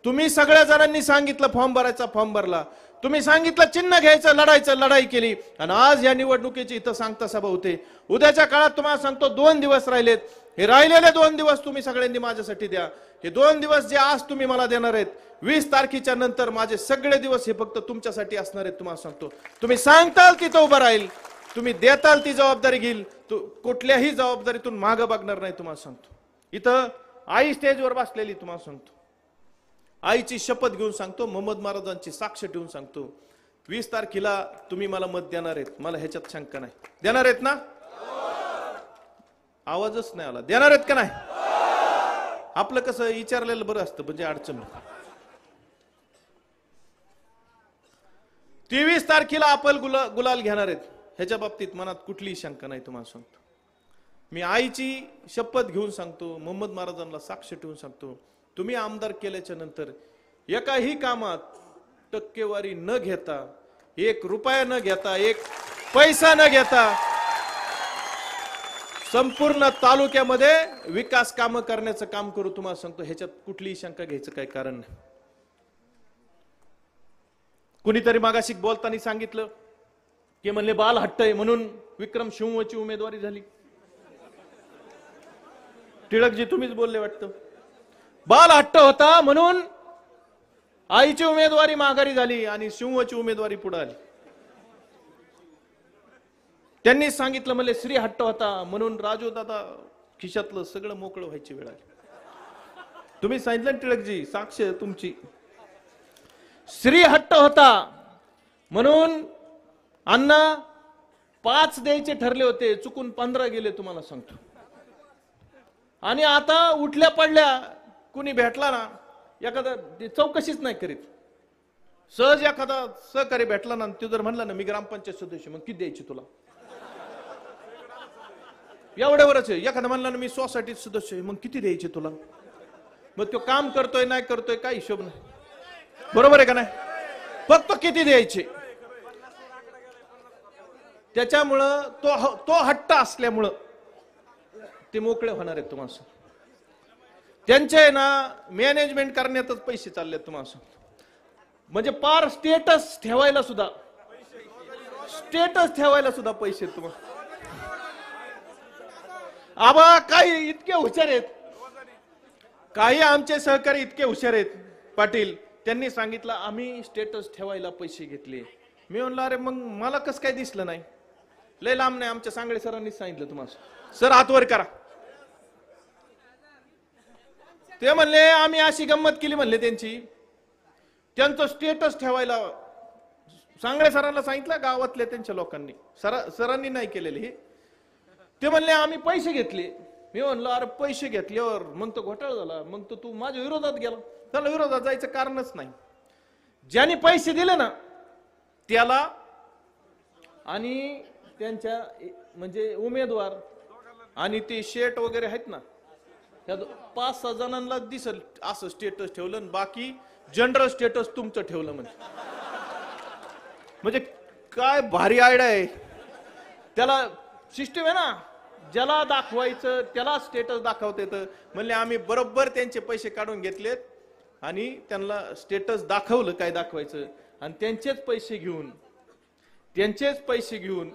तुम्ही सगळ्या जणांनी सांगितलं फॉर्म भरायचा, फॉर्म भरला. तुम्ही सांगितलं चिन्ह घ्यायचं, लढायचं, लढाई केली. आणि आज या निवडणुकीची इथं सांगता सभा होते. उद्याच्या काळात तुम्हाला सांगतो 2 दिवस राहिलेत. हे राहिलेले 2 दिवस तुम्ही सगळ्यांनी माझ्यासाठी द्या. हे 2 दिवस जे आज तुम्ही मला देणार आहेत, 20 तारखेच्या नंतर माझे सगळे दिवस हे फक्त तुमच्यासाठी असणार आहेत, तुम्हाला सांगतो. तुम्ही सांगताल तिथं उभं राहील, तुम्ही देताल ती जबाबदारी घेईल, कुठल्याही जबाबदारीतून मागं बघणार नाही, तुम्हाला सांगतो. इथं आई स्टेजवर बसलेली, तुम्हाला सांगतो. आईची शपथ घेऊन सांगतो, मोहम्मद महाराजांची साक्ष ठेवून सांगतो, 20 तारखेला तुम्ही मला मत देणार आहेत, मला ह्याच्यात शंका नाही. देणार आहेत ना? आवाजच नाही आला. देणार आहेत का नाही? आपलं कसं विचारलेलं बरं असतं, म्हणजे अडचण. 23 तारखेला आपण गुलाल घेणार आहेत, ह्याच्या बाबतीत मनात कुठलीही शंका नाही, तुम्हाला सांगतो. मी आईची शपथ घेऊन सांगतो, मोहम्मद महाराजांना साक्ष ठेवून सांगतो, तुम्ही आमदार केल्याच्या नंतर एकाही कामात टक्केवारी न घेता, 1 रुपया न घेता, 1 पैसा न घेता संपूर्ण तालुक्यामध्ये विकास कामं करण्याचं काम करू, तुम्हाला सांगतो. ह्याच्यात कुठलीही शंका घ्यायचं काही कारण नाही. कुणीतरी मागाशी बोलताना सांगितलं की म्हणले बाल हट्ट आहे म्हणून विक्रम शिवची उमेदवारी झाली. टिळकजी तुम्हीच बोलले वाटतं. बाल हट्ट होता म्हणून आईची उमेदवारी माघारी झाली आणि शिवची उमेदवारी पुढे आली. त्यांनी सांगितलं म्हणले श्री हट्ट होता म्हणून राजू दादा खिशातलं सगळं मोकळं व्हायची वेळ आली. तुम्ही सांगितलं टिळकजी, साक्ष तुमची. श्री हट्ट होता म्हणून अण्णा 5 द्यायचे ठरले होते, चुकून 15 गेले, तुम्हाला सांगतो. आणि आता उठल्या पडल्या कुणी भेटला ना, एखादा चौकशीच नाही करीत. सहज एखादा सहकारी भेटला ना, तो जर म्हणला ना मी ग्रामपंचायत सदस्य, मग किती द्यायची तुला? एवढ्यावरच आहे. एखादा म्हणला ना मी सोसायटी सदस्य आहे, मग किती द्यायचे तुला? मग तो काम करतोय नाही करतोय काय हिशोब नाही. बरोबर आहे का नाही? फक्त किती द्यायचे. त्याच्यामुळं तो हट्ट असल्यामुळं ते मोकळे होणार आहेत, तुम्हाला. त्यांचे ना मॅनेजमेंट करण्यातच पैसे चालले तुम्हाला सांगतो. म्हणजे पार स्टेटस ठेवायला सुद्धा पैसे तुम्हाला. आबा काही इतके हुशार आहेत, काही आमचे सहकारी इतके हुशार आहेत पाटील, त्यांनी सांगितलं आम्ही स्टेटस ठेवायला पैसे घेतले. मी म्हणलं अरे मग मला कसं काय दिसलं नाही? लय लांब नाही, आमच्या सांगळे सरांनीच सांगितलं तुम्हाला. सर हातवर करा. ते म्हणले आम्ही अशी गंमत केली म्हणले त्यांची, त्यांचं स्टेटस ठेवायला सांगळे सरांना सांगितलं गावातल्या त्यांच्या लोकांनी, सरांनी नाही केलेले हे. ते म्हणले आम्ही पैसे घेतले. मी म्हणलं अरे पैसे घेतल्यावर मग तो घोटाळा झाला, मग तो तू माझ्या विरोधात गेला. त्याला विरोधात जायचं कारणच नाही. ज्यांनी पैसे दिले ना त्याला आणि त्यांच्या म्हणजे उमेदवार आणि ते शेट वगैरे आहेत ना, त्या 5-6 जणांना दिसल असं स्टेटस ठेवलं, बाकी जनरल स्टेटस तुमचं ठेवलं. म्हणजे म्हणजे काय भारी आयडिया आहे. त्याला सिस्टम आहे ना, ज्याला दाखवायचं त्याला स्टेटस दाखवता येतं. म्हणले आम्ही बरोबर त्यांचे पैसे काढून घेतलेत आणि त्यांना स्टेटस दाखवलं काय दाखवायचं, आणि त्यांचेच पैसे घेऊन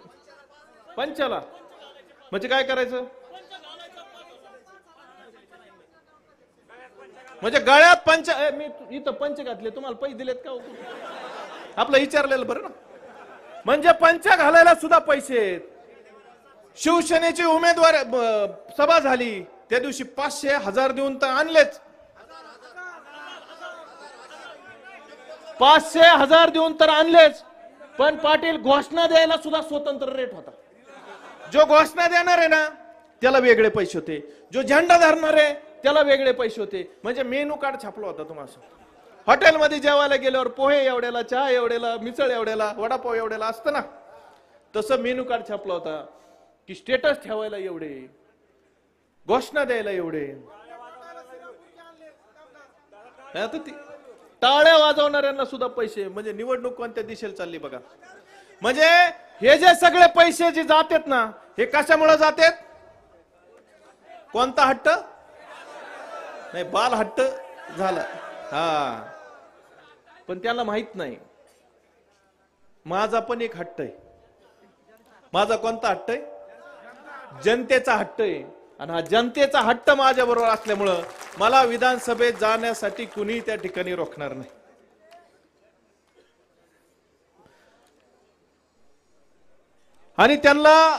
पंचाला म्हणजे काय करायचं, म्हणजे गळ्यात पंच. मी इथं पंच घातले, तुम्हाला पैसे दिलेत का? आपलं विचारलेलं बरं ना. म्हणजे पंच घालायला सुद्धा पैसे आहेत. शिवसेनेची उमेदवार सभा झाली त्या दिवशी 500,000 देऊन तर आणलेच, 500,000 देऊन तर आणलेच. पण पाटील घोषणा द्यायला सुद्धा स्वतंत्र रेट होता. जो घोषणा देणार आहे ना त्याला वेगळे पैसे होते, जो झेंडा धरणार आहे त्याला वेगळे पैसे होते. म्हणजे मेनू कार्ड छापला होता. तुम्हाला हॉटेलमध्ये जेवायला गेल्यावर पोहे एवढ्याला, चहा एवढ्याला, मिसळ एवढ्याला, वडापाव एवढ्याला असतं ना, तसं मेनू कार्ड छापला होता की स्टेटस ठेवायला एवढे, घोषणा द्यायला एवढे. आता ती टाळ्या वाजवणाऱ्यांना सुद्धा पैसे. म्हणजे निवडणूक कोणत्या दिशेला चालली बघा. म्हणजे हे जे सगळे पैसे जे जातात ना, हे कशामुळे जातात? कोणता हट्ट नाही, बाल हट्ट झाला. हा, पण त्याला माहित नाही माझा पण एक हट्ट आहे. माझा कोणता हट्ट आहे? जनतेचा हट्ट आहे. आणि हा जनतेचा हट्ट माझ्या बरोबर असल्यामुळं मला विधानसभेत जाण्यासाठी कुणी त्या ठिकाणी रोखणार नाही. आणि त्यांना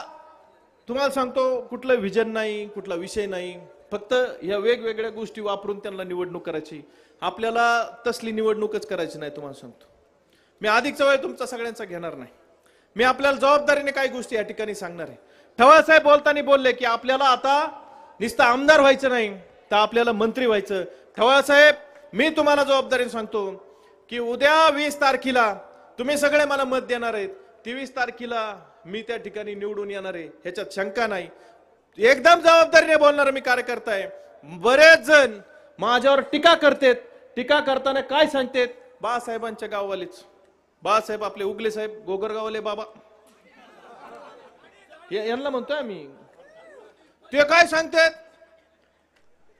तुम्हाला सांगतो, कुठलं विजन नाही, कुठला विषय नाही, फक्त या वेगवेगळ्या गोष्टी वापरून त्यांना निवडणूक करायची. आपल्याला तसली निवडणूकच करायची नाही. तुम्हाला सांगतो, मी अधिकचा वेळ तुमचा सगळ्यांचा घेणार नाही. मी आपल्याला जबाबदारीने काही गोष्टी या ठिकाणी सांगणार आहे. ठवाळसाहेब बोलताना बोलले की आपल्याला आता नुसतं आमदार व्हायचं नाही, तर आपल्याला मंत्री व्हायचं. ठवाळसाहेब, मी तुम्हाला जबाबदारीने सांगतो की उद्या 20 तारखेला तुम्ही सगळे मला मत देणार आहेत. 23 तारखेला मी त्या ठिकाणी निवडून येणार आहे, ह्याच्यात शंका नाही. एकदम जबाबदारीने बोलणार मी कार्यकर्ता आहे. बरेच जण माझ्यावर टीका करतात. टीका करताना काय सांगतात? बाळासाहेबांच्या गाववालेच, बाळासाहेब आपले उगले साहेब, गोगरगावले बाबा, यांना म्हणतोय आम्ही. ते काय सांगतात?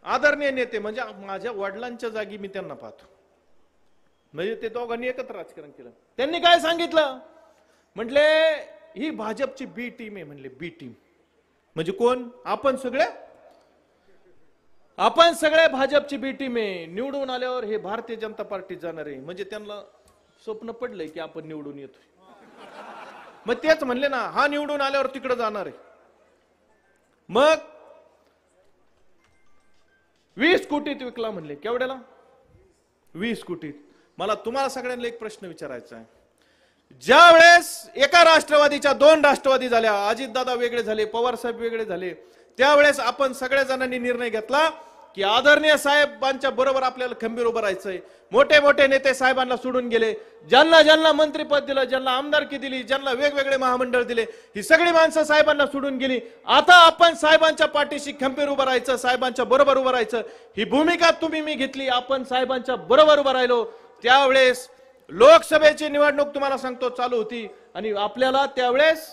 आदरणीय नेते, म्हणजे माझ्या वडिलांच्या जागी मी त्यांना पाहतो. म्हणजे ते दोघांनी एकत्र राजकारण केलं. त्यांनी काय सांगितलं? म्हटले ही भाजपची बी टीम आहे. म्हणले बी टीम म्हणजे कोण? आपण सगळे भाजपची बी टीम आहे. निवडून आल्यावर हे भारतीय जनता पार्टीत जाणार आहे. म्हणजे त्यांना स्वप्न पडलंय की आपण निवडून येतोय. मग तेच म्हणले ना, हा निवडून आल्यावर तिकडे जाणार आहे. मग 20 कोटीत विकला म्हणले. केवढ्याला? 20 कोटीत. मला तुम्हाला सगळ्यांना एक प्रश्न विचारायचा आहे. ज्या वेळेस एका राष्ट्रवादीच्या 2 राष्ट्रवादी झाल्या, अजितदादा वेगळे झाले, पवार साहेब वेगळे झाले, त्यावेळेस आपण सगळ्या जणांनी निर्णय घेतला की आदरणीय साहेबांच्या बरोबर आपल्याला खंबीर उभं राहायचंय. मोठे मोठे नेते साहेबांना सोडून गेले. ज्यांना ज्यांना मंत्रीपद दिलं, ज्यांना आमदारकी दिली, ज्यांना वेगवेगळे महामंडळ दिले, ही सगळी माणसं साहेबांना सोडून गेली. आता आपण साहेबांच्या पाठीशी खंबीर उभं राहायचं, साहेबांच्या बरोबर उभं राहायचं. ही भूमिका तुम्ही मी घेतली. आपण साहेबांच्या बरोबर उभं राहिलो. त्यावेळेस लोकसभेची निवडणूक तुम्हाला सांगतो चालू होती आणि आपल्याला त्यावेळेस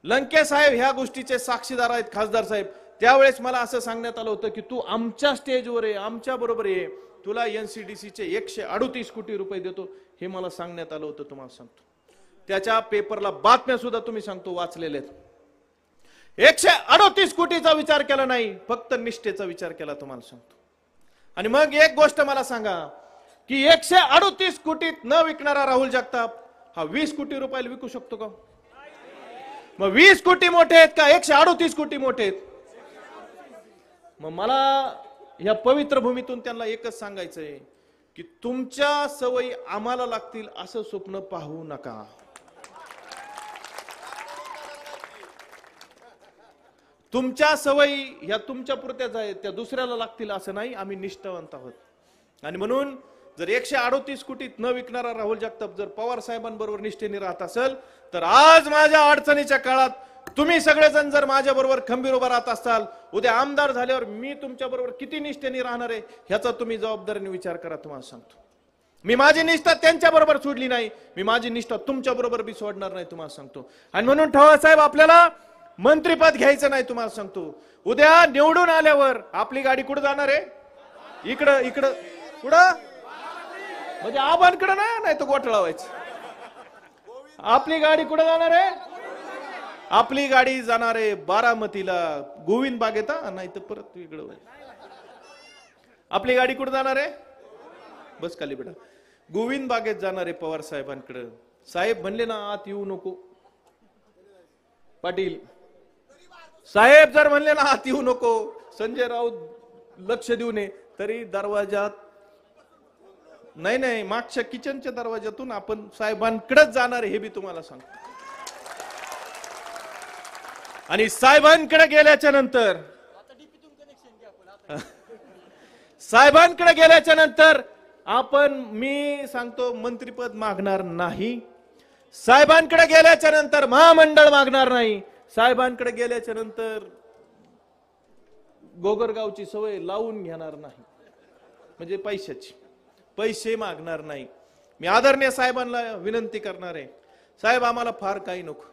लंके साहेब ह्या गोष्टीचे साक्षीदार आहेत, खासदार साहेब. त्यावेळेस मला असं सांगण्यात आलं होतं की तू आमच्या स्टेजवर आहे, आमच्या बरोबर आहे, तुला एनसीडीसीचे 138 कोटी रुपये देतो, हे मला सांगण्यात आलं होतं. तुम्हाला सांगतो, त्याच्या पेपरला बातम्या सुद्धा तुम्ही सांगतो वाचलेल्या आहेत. 138 कोटीचा विचार केला नाही, फक्त निष्ठेचा विचार केला. तुम्हाला सांगतो. आणि मग एक गोष्ट मला सांगा की 138 कोटीत न विकणारा राहुल जगताप हा 20 कोटी रुपयाला विकू शकतो का? मग 20 कोटी मोठे आहेत का 138 कोटी मोठे आहेत? मग मला या पवित्र भूमीतून त्यांना एकच सांगायचंय की तुमच्या सवयी आम्हाला लागतील असं स्वप्न पाहू नका. तुमच्या सवयी ह्या तुमच्या पुरत्याच आहेत, त्या दुसऱ्याला लागतील असं नाही. आम्ही निष्ठावंत आहोत. आणि म्हणून जर 138 कोटीत न विकणारा राहुल जगताप जर पवार साहेबांबरोबर निष्ठेने राहत असेल, तर आज माझ्या अडचणीच्या काळात तुम्ही सगळेजण जर माझ्या बरोबर खंबीर उभा राहत असाल, उद्या आमदार झाल्यावर मी तुमच्या बरोबर किती निष्ठेने राहणार आहे ह्याचा तुम्ही जबाबदारीने विचार करा. तुम्हाला सांगतो, मी माझी निष्ठा त्यांच्या बरोबर सोडली नाही, मी माझी निष्ठा तुमच्या बरोबर बी सोडणार नाही तुम्हाला सांगतो. आणि म्हणून ठवा साहेब आपल्याला मंत्रीपद घ्यायचं नाही तुम्हाला सांगतो. उद्या निवडून आल्यावर आपली गाडी कुठं जाणार आहे? इकडं इकडं कुठं म्हणजे आबांकडं नाही तर गोठळा व्हायचं. आपली गाडी कुठं जाणार आहे? आपली गाडी जाणार आहे बारामतीला गोविंद बाग येता नाही तर परत इकडं व्हायचं. आपली गाडी कुठं जाणार आहे? बस खाली बेटा गोविंद बागेत जाणार आहे पवार साहेबांकडे. साहेब म्हणले ना आत येऊ नको. पाटील साहेब जर म्हणले ना आत येऊ नको, संजय राऊत लक्ष देऊ नये तरी दरवाजात नाही मागच्या किचनच्या दरवाजातून आपण साहेबांकडेच जाणार हे बी तुम्हाला सांगतो. आणि साहेबांकडे गेल्याच्या नंतर आपण मी सांगतो मंत्रीपद मागणार नाही. साहेबांकडे गेल्याच्या नंतर महामंडळ मागणार नाही. साहेबांकडे गेल्याच्या नंतर गोगरगावची सवय लावून घेणार नाही, म्हणजे पैसे मागणार नाही. मी आदरणीय साहेबांना विनंती करणार आहे, साहेब आम्हाला फार काही नको.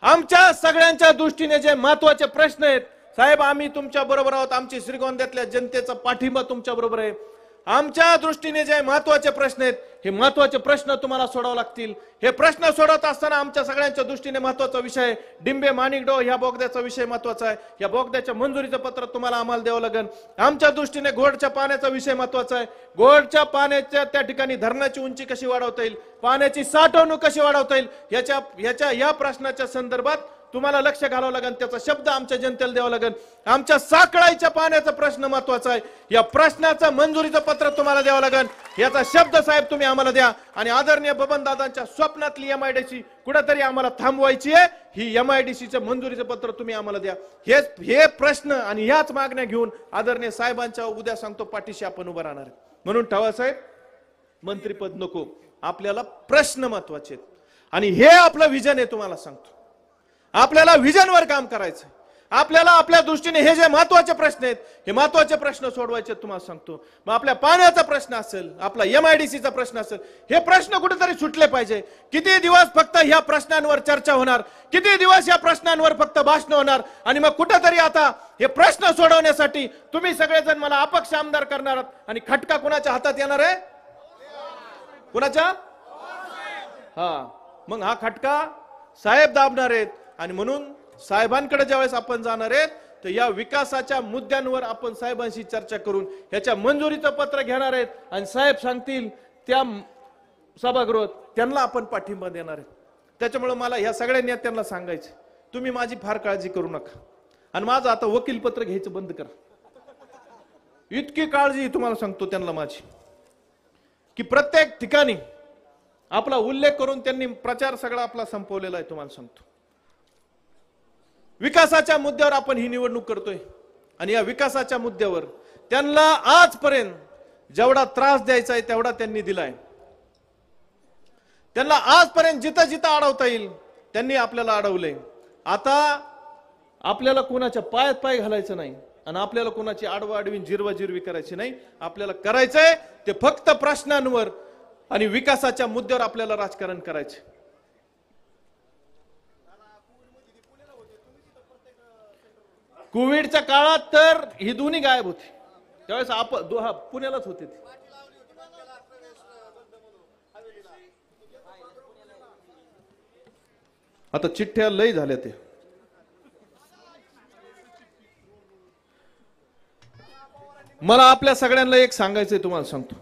आमच्या सगळ्यांच्या दृष्टीने जे महत्वाचे प्रश्न आहेत साहेब, आम्ही तुमच्या बरोबर आहोत. आमची श्रीगोंद्यातल्या जनतेचा पाठिंबा तुमच्या बरोबर आहे. आमच्या दृष्टीने जे महत्वाचे प्रश्न आहेत हे महत्वाचे प्रश्न तुम्हाला सोडावे लागतील. हे प्रश्न सोडवत असताना आमच्या सगळ्यांच्या दृष्टीने महत्वाचा विषय डिंबे माणिकडो ह्या बोगद्याचा विषय महत्वाचा आहे. या बोगद्याच्या मंजुरीचं पत्र तुम्हाला आम्हाला द्यावं लागेल. आमच्या दृष्टीने घोडच्या पाण्याचा विषय महत्वाचा आहे. घोडच्या पाण्याच्या त्या ठिकाणी धरणाची उंची कशी वाढवता येईल, पाण्याची साठवणूक कशी वाढवता येईल, या प्रश्नाच्या संदर्भात तुम्हाला लक्ष घालावं लागेल. त्याचा शब्द आमच्या जनतेला द्यावा लागेल. आमच्या साखळाईच्या पाण्याचा प्रश्न महत्वाचा आहे. या प्रश्नाचं मंजुरीचं पत्र तुम्हाला द्यावं लागेल. याचा शब्द साहेब तुम्ही आम्हाला द्या. आणि आदरणीय बबनदादांच्या स्वप्नातली MIDC कुठेतरी आम्हाला थांबवायची आहे. ही MIDCचं मंजुरीचं पत्र तुम्ही आम्हाला द्या. हे प्रश्न आणि ह्याच मागण्या घेऊन आदरणीय साहेबांच्या उद्या सांगतो पाठीशी आपण उभं राहणार आहे. म्हणून ठवा साहेब मंत्रीपद नको, आपल्याला प्रश्न महत्वाचे आहेत. आणि हे आपलं विजन आहे. तुम्हाला सांगतो आपल्याला विजनवर काम करायचं. आपल्याला आपल्या दृष्टीने हे जे महत्वाचे प्रश्न आहेत हे महत्वाचे प्रश्न सोडवायचे तुम्हाला सांगतो. मग आपल्या पाण्याचा प्रश्न असेल, आपला MIDCचा प्रश्न असेल, हे प्रश्न कुठेतरी सुटले पाहिजे. किती दिवस फक्त ह्या प्रश्नांवर चर्चा होणार, किती दिवस या प्रश्नांवर फक्त भाषण होणार. आणि मग कुठेतरी आता हे प्रश्न सोडवण्यासाठी तुम्ही सगळेजण मला अपक्ष आमदार करणार आहात. आणि खटका कुणाच्या हातात येणार आहे? कुणाच्या? हा, मग हा खटका साहेब दाबणार आहेत. आणि म्हणून साहेबांकडे ज्यावेळेस आपण जाणार आहेत तर या विकासाच्या मुद्द्यांवर आपण साहेबांशी चर्चा करून याच्या मंजुरीचं पत्र घेणार आहेत. आणि साहेब सांगतील त्या सभागृहात त्यांना आपण पाठिंबा देणार आहेत. त्याच्यामुळे मला ह्या सगळ्या नेत्यांना सांगायचं, तुम्ही माझी फार काळजी करू नका. आणि माझं आता वकीलपत्र घ्यायचं बंद करा. इतकी काळजी तुम्हाला सांगतो त्यांना माझी, की प्रत्येक ठिकाणी आपला उल्लेख करून त्यांनी प्रचार सगळा आपला संपवलेला आहे. तुम्हाला सांगतो विकासाच्या मुद्द्यावर आपण ही निवडणूक करतोय. आणि या विकासाच्या मुद्द्यावर त्यांना आजपर्यंत जेवढा त्रास द्यायचा आहे तेवढा त्यांनी दिलाय. त्यांना आजपर्यंत जिथं जिथं अडवता येईल त्यांनी आपल्याला अडवलंय. आता आपल्याला कोणाच्या पायात पाय घालायचं नाही आणि आपल्याला कोणाची आडवाआडवी जिरवाजिरवी करायची नाही. आपल्याला करायचंय ते फक्त प्रश्नांवर आणि विकासाच्या मुद्द्यावर आपल्याला राजकारण करायचं. कोविडच्या काळात तर ही दोन्ही गायब होती. त्यावेळेस आपण पुण्यालाच होते. आता चिठ्ठ्या लय झाल्या. ते मला आपल्या सगळ्यांना एक सांगायचंय, तुम्हाला सांगतो,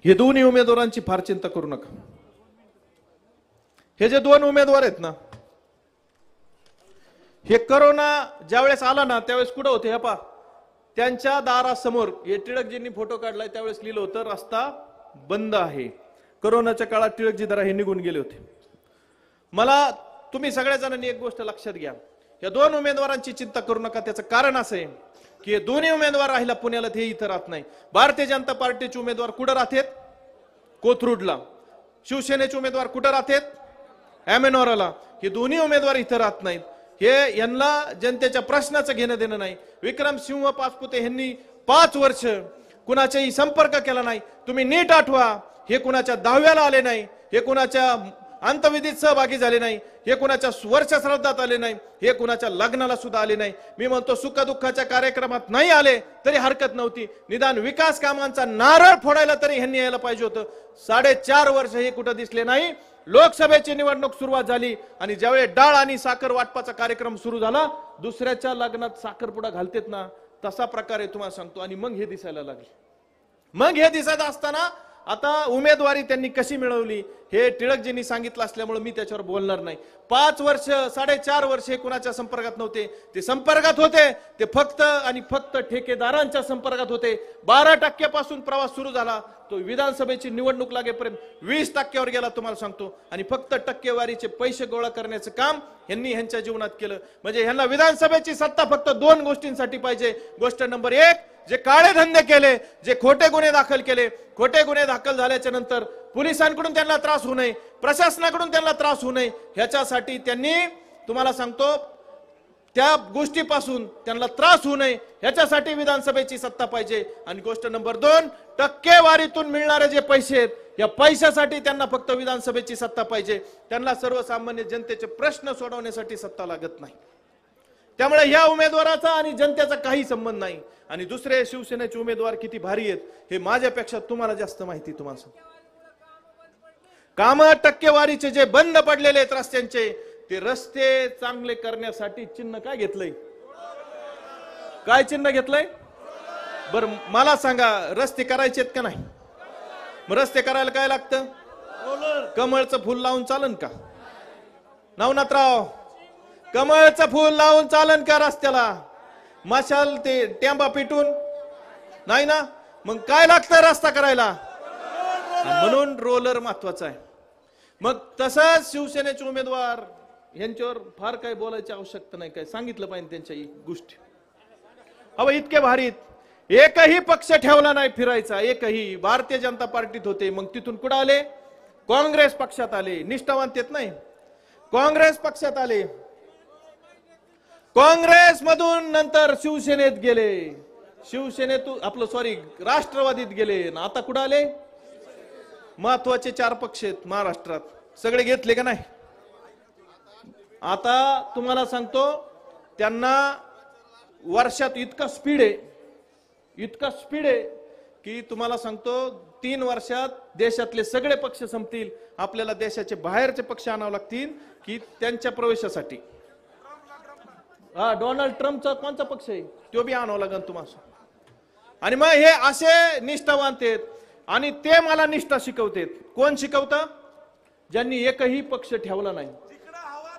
हे दोन्ही उमेदवारांची फार चिंता करू नका. हे जे दोन उमेदवार आहेत ना, हे करोना ज्यावेळेस आला ना त्यावेळेस कुठं होते? हे पा त्यांच्या दारासमोर हे टिळकजींनी फोटो काढलाय, त्यावेळेस लिहिलं होतं रस्ता बंद आहे. करोनाच्या काळात टिळकजी जरा हे निघून गेले होते. मला तुम्ही सगळ्या जणांनी एक गोष्ट लक्षात घ्या, या दोन उमेदवारांची चिंता करू नका. त्याचं कारण असं आहे की हे दोन्ही उमेदवार राहिला पुण्याला, ते इथं राहत नाही. भारतीय जनता पार्टीचे उमेदवार कुठं राहतात? कोथरूडला. शिवसेनेचे उमेदवार कुठं राहतात? अमेनोराला. हे दोन्ही उमेदवार इथं राहत नाहीत. हे यांना जनतेच्या प्रश्नाचं घेणं देणं नाही. विक्रमसिंह पाचपुते यांनी 5 वर्ष कुणाच्याही संपर्क केला नाही. तुम्ही नीट आठवा, हे कुणाच्या दहाव्याला आले नाही, हे कुणाच्या अंतविधीत सहभागी झाले नाही, हे कुणाच्या वर्षश्राद्धात आले नाही, हे कुणाच्या लग्नाला सुद्धा आले नाही. मी म्हणतो सुखदुःखाच्या कार्यक्रमात नाही आले तरी हरकत नव्हती, निदान विकास कामांचा नारळ फोडायला तरी ह्यांनी यायला पाहिजे होतं. 4.5 वर्ष हे कुठं दिसले नाही. लोकसभेची निवडणूक सुरुवात झाली आणि ज्यावेळी डाळ आणि साखर वाटपाचा कार्यक्रम सुरू झाला, दुसऱ्याच्या लग्नात साखरपुडा घालतेत ना, तसा प्रकारे तुम्हाला सांगतो. आणि मग हे दिसायला लागले. मग हे दिसत असताना आता उमेदवारी त्यांनी कशी मिळवली हे टिळकजींनी सांगितलं असल्यामुळे मी त्याच्यावर बोलणार नाही. 5 वर्ष 4.5 वर्ष हे कुणाच्या संपर्कात नव्हते. ते संपर्कात होते ते फक्त आणि फक्त ठेकेदारांच्या संपर्कात होते. 12% पासून प्रवास सुरू झाला, तो विधानसभेची निवडणूक लागेपर्यंत 20% गेला तुम्हाला सांगतो. आणि फक्त टक्केवारीचे पैसे गोळा करण्याचं काम ह्यांनी ह्यांच्या जीवनात केलं. म्हणजे ह्यांना विधानसभेची सत्ता फक्त 2 गोष्टींसाठी पाहिजे. गोष्ट नंबर 1, जे काळे धंदे केले, जे खोटे गुन्हे दाखल केले, खोटे गुन्हे दाखल झाल्याच्या नंतर पोलिसांकडून त्यांना त्रास होऊ नये, प्रशासनाकडून त्यांना त्रास होऊ नये, ह्याच्यासाठी त्यांनी तुम्हाला सांगतो त्या गोष्टीपासून त्यांना त्रास होऊ नये ह्याच्यासाठी विधानसभेची सत्ता पाहिजे. आणि गोष्ट नंबर 2, टक्केवारीतून मिळणारे जे पैसे आहेत, या पैशासाठी त्यांना फक्त विधानसभेची सत्ता पाहिजे. त्यांना सर्वसामान्य जनतेचे प्रश्न सोडवण्यासाठी सत्ता लागत नाही. त्यामुळे या उमेदवाराचा आणि जनतेचा काही संबंध नाही. आणि दुसरे शिवसेनेचे उमेदवार किती भारी आहेत हे माझ्यापेक्षा तुम्हाला जास्त माहिती. तुम्हाला सांग, काम टक्केवारीचे जे बंद पडलेले आहेत रस्त्यांचे, ते रस्ते चांगले करण्यासाठी चिन्ह काय घेतलंय? काय चिन्ह घेतलंय? बर मला सांगा, रस्ते करायचे आहेत का नाही? मग रस्ते करायला काय लागतं? कमळचं फुल लावून चालन का? नवनाथराव, कमळचं फुल लावून चालन का रस्त्याला? मशाल ते टेंबा पिटून नाही ना. मग काय लागतं रस्ता करायला? म्हणून रोलर महत्वाचा आहे. मग तसंच शिवसेनेचे उमेदवार यांच्यावर फार काही बोलायची आवश्यकता नाही, काय सांगितलं पाहिजे त्यांच्या गोष्टी. अहो इतके भारीत, एकही पक्ष ठेवला नाही फिरायचा, एकही. भारतीय जनता पार्टीत होते, मग तिथून कुठं आले? काँग्रेस पक्षात आले. निष्ठावान तेच नाही, काँग्रेस पक्षात आले. काँग्रेस मधून नंतर शिवसेनेत गेले, शिवसेनेतून राष्ट्रवादीत गेले. आता कुठं आले? महत्वाचे 4 पक्ष आहेत महाराष्ट्रात, सगळे घेतले का नाही? आता तुम्हाला सांगतो, त्यांना वर्षात इतका स्पीड आहे की तुम्हाला सांगतो 3 वर्षात देशातले सगळे पक्ष संपतील. आपल्याला देशाचे बाहेरचे पक्ष आणावे लागतील की त्यांच्या प्रवेशासाठी. डोनाल्ड ट्रम्पचा कोणता पक्ष आहे तो बी आणावं लागेल तुम्हाला. आणि मग हे असे निष्ठावान आहेत आणि ते मला निष्ठा शिकवतात. कोण शिकवतं? ज्यांनी एकही पक्ष ठेवला नाही.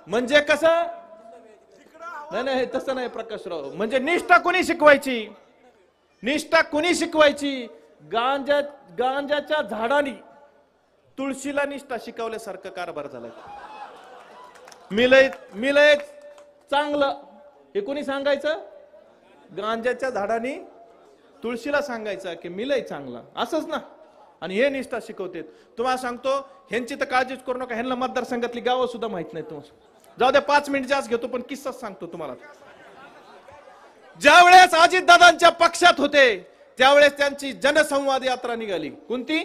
म्हणजे कसं? नाही तसं नाही प्रकाशराव. म्हणजे निष्ठा कोणी शिकवायची? निष्ठा कोणी शिकवायची? गांजाच्या झाडानी तुळशीला निष्ठा शिकवल्यासारखं कारभार झाला. मिलय चांगलं हे कोणी सांगायचं? गांजाच्या झाडानी तुळशीला सांगायचं की मिलय चांगला, असंच ना. आणि हे निष्ठा शिकवते. तुम्हाला सांगतो, ह्यांची तर काळजीच करू नका, ह्यांना मतदारसंघातली गावं सुद्धा माहित नाही. तुम्हाला जाऊ दे, 5 मिनिट जास्त घेतो, पण किस्साच सांगतो तुम्हाला. ज्यावेळेस अजितदादांच्या पक्षात होते त्यावेळेस त्यांची जनसंवाद यात्रा निघाली. कोणती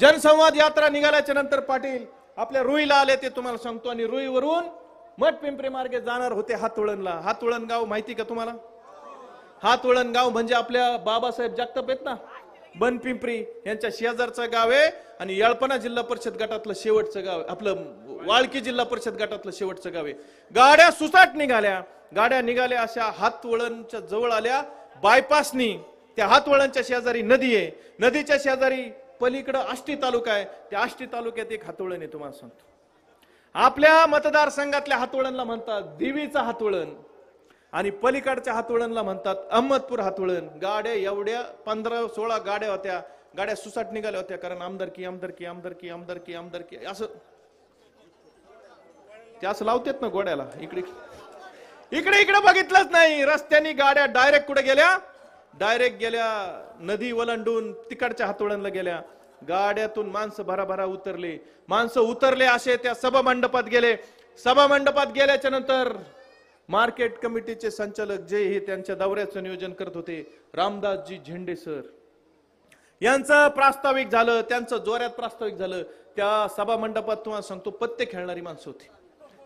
जनसंवाद यात्रा? निघाल्याच्या नंतर पाटील आपल्या रुईला आले, ते तुम्हाला सांगतो. आणि रुईवरून मठपिंपरी मार्गे जाणार होते हातवळणला. हातवळण गाव माहिती का तुम्हाला? हातवळण गाव म्हणजे आपल्या बाबासाहेब जगताप आहेत ना, बनपिंपरी यांच्या शेजारचं गाव आहे. आणि यळपणा जिल्हा परिषद गटातलं शेवटचं गाव, आपलं वाळकी जिल्हा परिषद गटातलं शेवटचं गाव आहे. गाड्या सुसाट निघाल्या, गाड्या निघाल्या अशा हातवळणच्या जवळ आल्या. बायपासनी त्या हातवळणच्या शेजारी नदी आहे, नदीच्या शेजारी पलीकडे आष्टी तालुका आहे. त्या आष्टी तालुक्यात एक हातवळण आहे. तुम्हाला सांगतो, आपल्या मतदारसंघातल्या हातवळणला म्हणतात देवीचा हातवळण आणि पलीकडच्या हातवळणला म्हणतात अहमदपूर हातवळण. गाड्या एवढ्या 15-16 गाड्या होत्या. गाड्या सुसाट निघाल्या होत्या, कारण आमदारकी आमदारकी आमदारकी आमदारकी आमदारकी असं ते असं लावतात ना घोड्याला. इकडे इकडे इकडे बघितलंच नाही. रस्त्याने गाड्या डायरेक्ट कुठे गेल्या? डायरेक्ट गेल्या नदी ओलांडून तिकडच्या हातवळणला गेल्या. गाड्यातून माणसं भराभरा उतरले. माणसं उतरले असे त्या सभा मंडपात गेले. सभा मंडपात गेल्याच्या नंतर मार्केट कमिटीचे संचालक जे हे त्यांच्या दौऱ्याचं नियोजन करत होते, रामदासजी झेंडे सर, यांचं प्रास्ताविक झालं, त्यांचं जोरात प्रास्ताविक झालं. त्या सभा मंडपात तुम्हाला सांगतो पत्ते खेळणारी माणसं होती.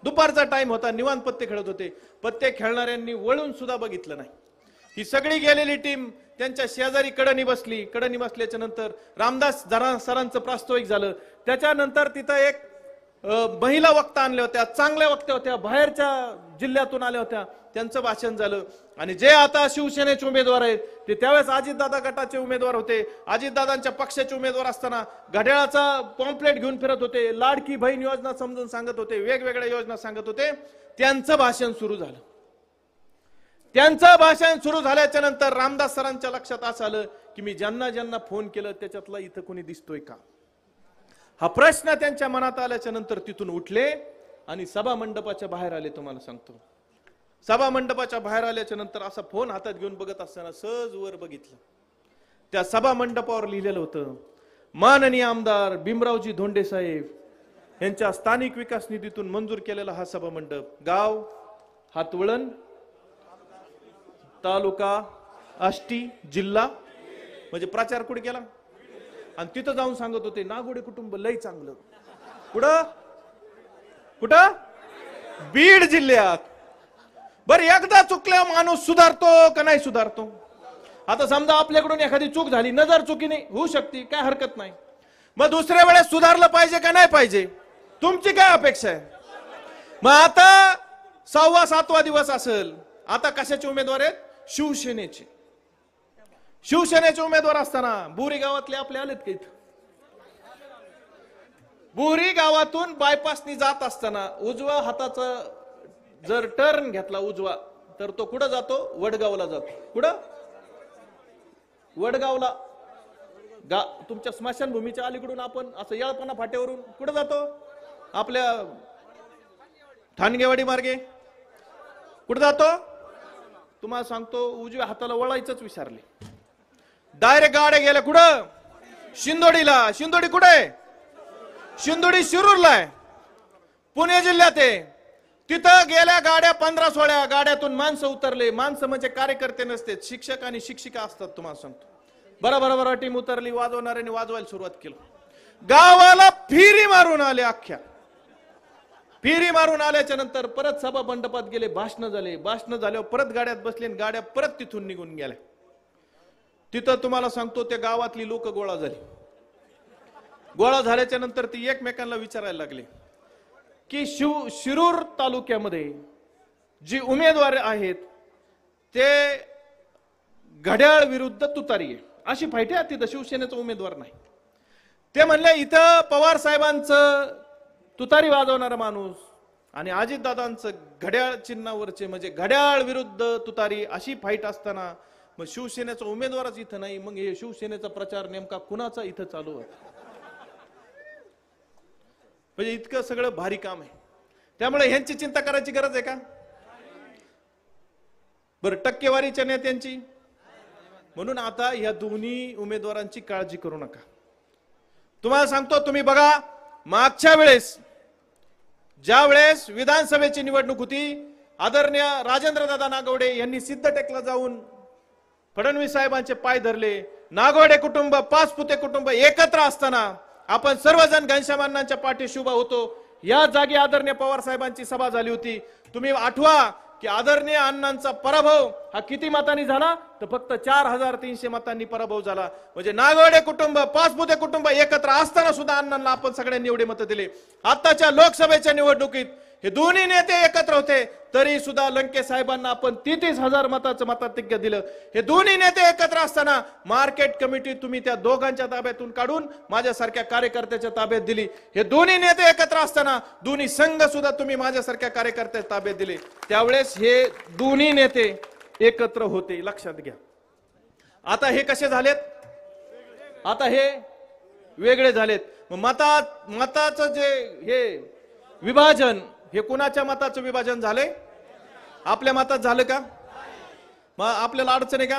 दुपारचा टाइम होता, निवांत पत्ते खेळत होते. पत्ते खेळणाऱ्यांनी वळून सुद्धा बघितलं नाही. ही सगळी गेलेली टीम त्यांच्या शेजारी कडनी बसली. कडनी बसल्याच्या नंतर रामदास सरांचं प्रास्ताविक झालं. त्याच्यानंतर तिथं एक महिला वक्ता आणल्या होत्या, चांगल्या वक्त्या होत्या, बाहेरच्या जिल्ह्यातून आल्या होत्या. त्यांचं भाषण झालं. आणि जे आता शिवसेनेचे उमेदवार आहेत ते त्यावेळेस अजितदादा गटाचे उमेदवार होते. अजितदादांच्या पक्षाचे उमेदवार असताना घड्याळाचा पॉम्पलेट घेऊन फिरत होते, लाडकी बहीण योजना समजून सांगत होते, वेगवेगळ्या योजना सांगत होते. त्यांचं भाषण सुरू झालं. त्यांचं भाषण सुरू झाल्याच्या नंतर रामदास सरांच्या लक्षात असं आलं की मी ज्यांना ज्यांना फोन केलं त्याच्यातला इथं कोणी दिसतोय का, हा प्रश्न त्यांच्या मनात आल्याच्या नंतर तिथून उठले आणि सभा मंडपाच्या बाहेर आले. तुम्हाला सांगतो सभा मंडपाच्या बाहेर आल्याच्या नंतर असा फोन हातात घेऊन बघत असताना सहज वर बघितलं. त्या सभा मंडपावर लिहिलेलं होतं, माननीय आमदार भीमरावजी धोंडे साहेब यांच्या स्थानिक विकास निधीतून मंजूर केलेला हा सभा मंडप, गाव हातवळण, तालुका आष्टी, जिल्हा. म्हणजे प्रचार कुठे केला आणि तिथं जाऊन सांगत होते नागोडे कुटुंब लय चांगलं. कुठं कुठं बीड जिल्ह्यात. बरं, एकदा चुकल्या माणूस सुधारतो का नाही सुधारतो? आता समजा आपल्याकडून एखादी चूक झाली, नजर चुकीने होऊ शकते, काय हरकत नाही. मग दुसऱ्या वेळेस सुधारलं पाहिजे का नाही पाहिजे? तुमची काय अपेक्षा आहे? मग आता 6वा 7वा दिवस असेल. आता कशाचे उमेदवार आहेत? शिवसेनेचे. शिवसेनेचे उमेदवार असताना बोरी गावातले आपले आलेत का इथं? बोरी गावातून बायपासनी जात असताना उजवा हाताचा जर टर्न घेतला उजवा तर तो कुठं जातो? वडगावला जातो. कुठं? वडगावला. तुमच्या स्मशानभूमीच्या अलीकडून आपण असं येळपणा फाट्यावरून कुठं जातो? आपल्या ठाणगेवाडी मार्गे. कुठं जातो? तुम्हाला सांगतो उजव्या हाताला वळायचंच विसरले. डायरेक्ट गाड्या गेल्या कुठं? शिंदोडीला. शिंदोडी कुठे? शिंदोडी शिरूरला आहे, पुणे जिल्ह्यात आहे. तिथं गेल्या गाड्या 15-16 गाड्यातून माणसं उतरले. माणसं म्हणजे कार्यकर्ते नसते, शिक्षक आणि शिक्षिका असतात. तुम्हाला सांगतो बरोबर टीम उतरली, वाजवणाऱ्यांनी वाजवायला सुरुवात केली. गावाला फिरी मारून आले. अख्ख्या फिरी मारून आल्याच्या नंतर परत सभा मंडपात गेले, भाषण झाले. भाषण झाल्यावर परत गाड्यात बसले, गाड्या परत तिथून निघून गेल्या. तिथं तुम्हाला सांगतो त्या गावातली लोक गोळा झाली. गोळा झाल्याच्या नंतर ती एकमेकांना विचारायला लागले की शिरूर तालुक्यामध्ये जी उमेदवार आहेत ते घड्याळ विरुद्ध तुतारी आहे, अशी फाईट आहे. तिथं शिवसेनेचा उमेदवार नाही. ते म्हणले इथं पवार साहेबांचं तुतारी वाजवणारा माणूस आणि अजितदादांचं घड्याळ चिन्हावरचे म्हणजे घड्याळ विरुद्ध तुतारी अशी फाईट असताना मग शिवसेनेचा उमेदवारच इथं नाही. मग हे शिवसेनेचा प्रचार नेमका कुणाचा इथं चालू होता? म्हणजे इतकं सगळं भारी काम आहे. त्यामुळे ह्यांची चिंता करायची गरज आहे का? बरं, टक्केवारीच्या नेत्यांची. म्हणून आता या दोन्ही उमेदवारांची काळजी करू नका. तुम्हाला सांगतो, तुम्ही बघा मागच्या वेळेस ज्या वेळेस विधानसभेची निवडणूक होती, आदरणीय राजेंद्रदादा नागवडे यांनी सिद्धटेकला जाऊन फडणवीस साहेबांचे पाय धरले. नागवडे कुटुंब, पाचपुते कुटुंब एकत्र असताना आपण सर्वजण घनश्यामांच्या पाठीशी उभा होतो. या जागी आदरणीय पवार साहेबांची सभा झाली होती. तुम्ही आठवा की आदरणीय अण्णांचा पराभव हा किती मतांनी झाला? तर फक्त 4300 मतांनी पराभव झाला. म्हणजे नागवडे कुटुंब, पाचपुते कुटुंब एकत्र असताना सुद्धा अण्णांना आपण सगळ्यांनी एवढे मतं दिले. आताच्या लोकसभेच्या निवडणुकीत हे दोन्ही नेते एकत्र होते तरी सुद्धा लंके साहेबांना आपण 33,000 मताचं मताधिक्य दिलं. हे दोन्ही नेते एकत्र असताना मार्केट कमिटी तुम्ही त्या दोघांच्या ताब्यातून काढून माझ्यासारख्या कार्यकर्त्याच्या ताब्यात दिली. हे दोन्ही नेते एकत्र असताना दोन्ही संघ सुद्धा तुम्ही माझ्यासारख्या कार्यकर्त्याच्या ताब्यात दिले. त्यावेळेस हे दोन्ही नेते एकत्र होते, लक्षात घ्या. आता हे कसे झालेत? आता हे वेगळे झालेत. मताचं जे हे विभाजन, हे कुणाच्या मताचं विभाजन झालंय? आपल्या मतात झालं का? मग आपल्याला अडचण आहे का?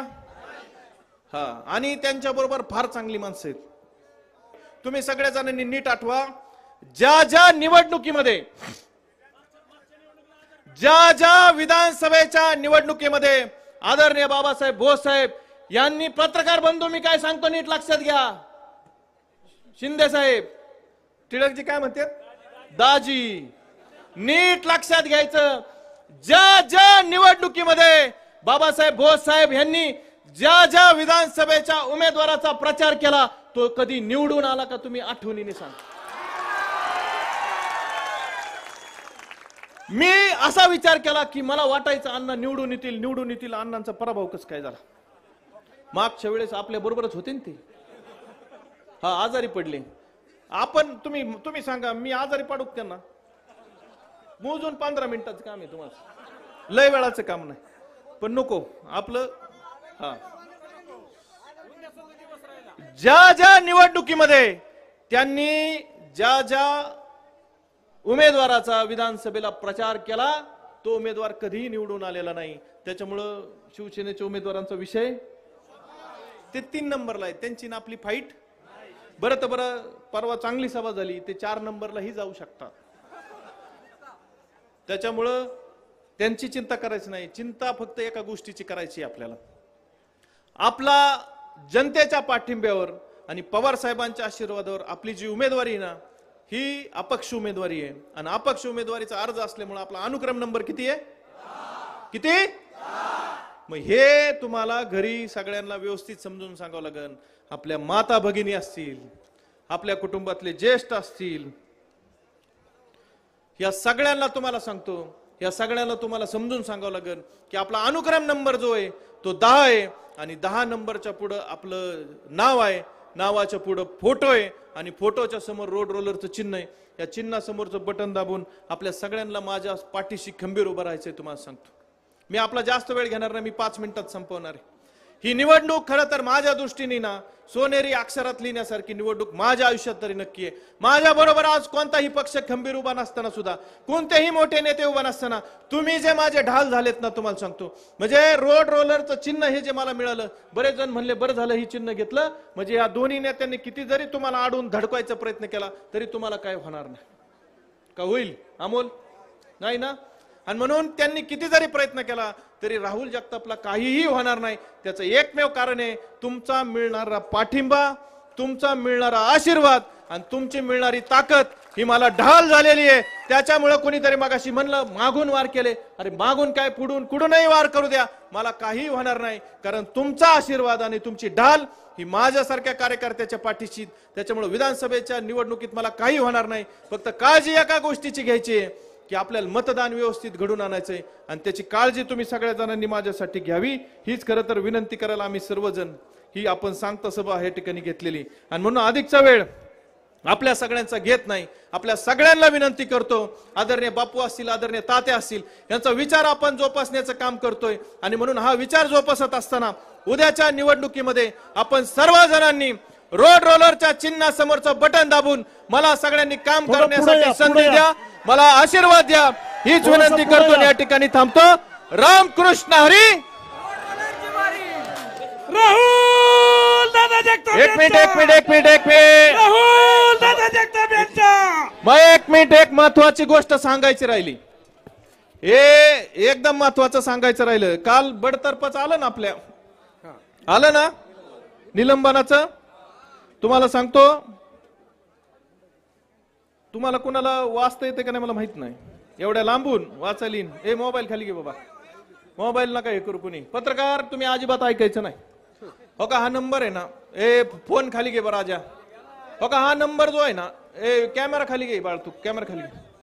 हा. आणि त्यांच्या बरोबर फार चांगली माणसं आहेत. तुम्ही सगळ्या जणांनी नीट आठवा, ज्या ज्या निवडणुकीमध्ये, ज्या ज्या विधानसभेच्या निवडणुकीमध्ये आदरणीय बाबासाहेब भोससाहेब यांनी पत्रकार बंधू मी काय सांगतो नीट लक्षात घ्या. शिंदे साहेब, टिळकजी काय म्हणतात, दाजी, नीट लक्षात घ्यायचं. ज्या निवडणुकीमध्ये बाबासाहेब भोस साहेब यांनी ज्या विधानसभेच्या उमेदवाराचा प्रचार केला तो कधी निवडून आला का तुम्ही आठवणीने सांगा. मी असा विचार केला की मला वाटायचं अण्णा निवडून येतील, अण्णांचा पराभव कसं काय झाला. मागच्या वेळेस आपल्या बरोबरच होते ना ते, हा आजारी पडले. आपण तुम्ही सांगा मी आजारी पाडू त्यांना, मोजून 15 मिनिटाचं काम आहे तुम्हाला, लय वेळाचं काम नाही. पण नको आपलं, हा ज्या निवडणुकीमध्ये त्यांनी ज्या उमेदवाराचा विधानसभेला प्रचार केला तो उमेदवार कधीही निवडून आलेला नाही. त्याच्यामुळं शिवसेनेच्या उमेदवारांचा विषय ते 3 नंबरला आहे, त्यांची ना आपली फाईट. बरं तर बरं, परवा चांगली सभा झाली, ते 4 नंबरलाही जाऊ शकतात. त्याच्यामुळं त्यांची चिंता करायची नाही. चिंता फक्त एका गोष्टीची करायची आपल्याला, आपला जनतेच्या पाठिंब्यावर आणि पवार साहेबांच्या आशीर्वादावर आपली जी उमेदवारी ना ही अपक्ष उमेदवारी आहे. आणि अपक्ष उमेदवारीचा अर्ज असल्यामुळे आपला अनुक्रम नंबर किती आहे, किती. मग हे तुम्हाला घरी सगळ्यांना व्यवस्थित समजून सांगावं लागेल. आपल्या माता भगिनी असतील, आपल्या कुटुंबातले ज्येष्ठ असतील, या सगळ्यांना तुम्हाला सांगतो, या सगळ्यांना तुम्हाला समजून सांगावं लागेल की आपला अनुक्रम नंबर जो आहे तो 10 आहे. आणि 10 नंबरच्या पुढं आपलं नाव आहे, नावाच्या पुढं फोटो आहे आणि फोटोच्या समोर रोड रोलरचं चिन्ह आहे. या चिन्हासमोरचं बटन दाबून आपल्या सगळ्यांना माझ्या पाठीशी खंबीर उभं राहायचंय. तुम्हाला सांगतो मी, आपला जास्त वेळ घेणार नाही, मी 5 मिनिटात संपवणार आहे. ही निवडणूक खरं तर माझ्या दृष्टीने ना सोनेरी अक्षरात लिहिण्यासारखी निवडणूक माझ्या आयुष्यात तरी नक्की आहे. माझ्या बरोबर आज कोणताही पक्ष खंबीर उभा नसताना सुद्धा, कोणतेही मोठे नेते उभा नसताना तुम्ही जे माझे ढाल झालेत ना, तुम्हाला सांगतो म्हणजे रोड रोलरचं चिन्ह हे जे मला मिळालं, बरेच जण म्हणले बरं झालं ही चिन्ह घेतलं, म्हणजे या दोन्ही नेत्यांनी किती जरी तुम्हाला आडून धडकवायचा प्रयत्न केला तरी तुम्हाला काय होणार नाही. का होईल अमोल? नाही ना. आणि म्हणून त्यांनी किती जरी प्रयत्न केला तरी राहुल जगतापला काहीही होणार नाही. त्याचं एकमेव कारण आहे तुमचा मिळणारा पाठिंबा, तुमचा मिळणारा आशीर्वाद आणि तुमची मिळणारी ताकद ही मला ढाल झालेली आहे. त्याच्यामुळे कोणीतरी मगाशी म्हणलं मागून वार केले, अरे मागून काय कुठूनही वार करू द्या, मला काही होणार नाही. कारण तुमचा आशीर्वाद आणि तुमची ढाल ही माझ्यासारख्या कार्यकर्त्याच्या पाठीशी. त्याच्यामुळे विधानसभेच्या निवडणुकीत मला काही होणार नाही. फक्त काळजी एका गोष्टीची घ्यायची आहे की आपल्याला मतदान व्यवस्थित घडून आणायचंय आणि त्याची काळजी तुम्ही सगळ्या जणांनी माझ्यासाठी घ्यावी. हीच खरं तर विनंती करायला आम्ही सर्वजण ही आपण सांगता सभा या ठिकाणी घेतलेली. आणि म्हणून अधिकचा वेळ आपल्या सगळ्यांचा घेत नाही, आपल्या सगळ्यांना विनंती करतो, आदरणीय बापू असतील, आदरणीय तात्या असतील, यांचा विचार आपण जोपासण्याचं काम करतोय. आणि म्हणून हा विचार जोपासत असताना उद्याच्या निवडणुकीमध्ये आपण सर्वजणांनी रोड रोलरच्या चिन्हासमोरचं बटन दाबून मला सगळ्यांनी काम करण्यासाठी संधी द्या, मला आशीर्वाद द्या, हीच विनंती करतो. या ठिकाणी थांबतो. रामकृष्ण हरी. राहुल दादा जगताप एक मिनिट राहुल दादा जगताप यांचा मग एक मिनिट, एक महत्वाची गोष्ट सांगायची राहिली. हे एकदम महत्वाचं सांगायचं राहिलं. काल बडतर्फच आलं ना, आपल्या आलं ना निलंबनाचं. तुम्हाला सांगतो, तुम्हाला कुणाला वाचता येते का नाही मला माहित नाही, एवढ्या लांबून वाचायला येईन. ए मोबाईल खाली घे बाबा, मोबाईल नका हे करू कुणी. पत्रकार तुम्ही अजिबात ऐकायचं नाही. हो का, हा नंबर आहे ना, ए फोन खाली घे बरं राजा. हो का, हा नंबर जो आहे ना, ए कॅमेरा खाली घे बाळ, तू कॅमेरा खाली घे.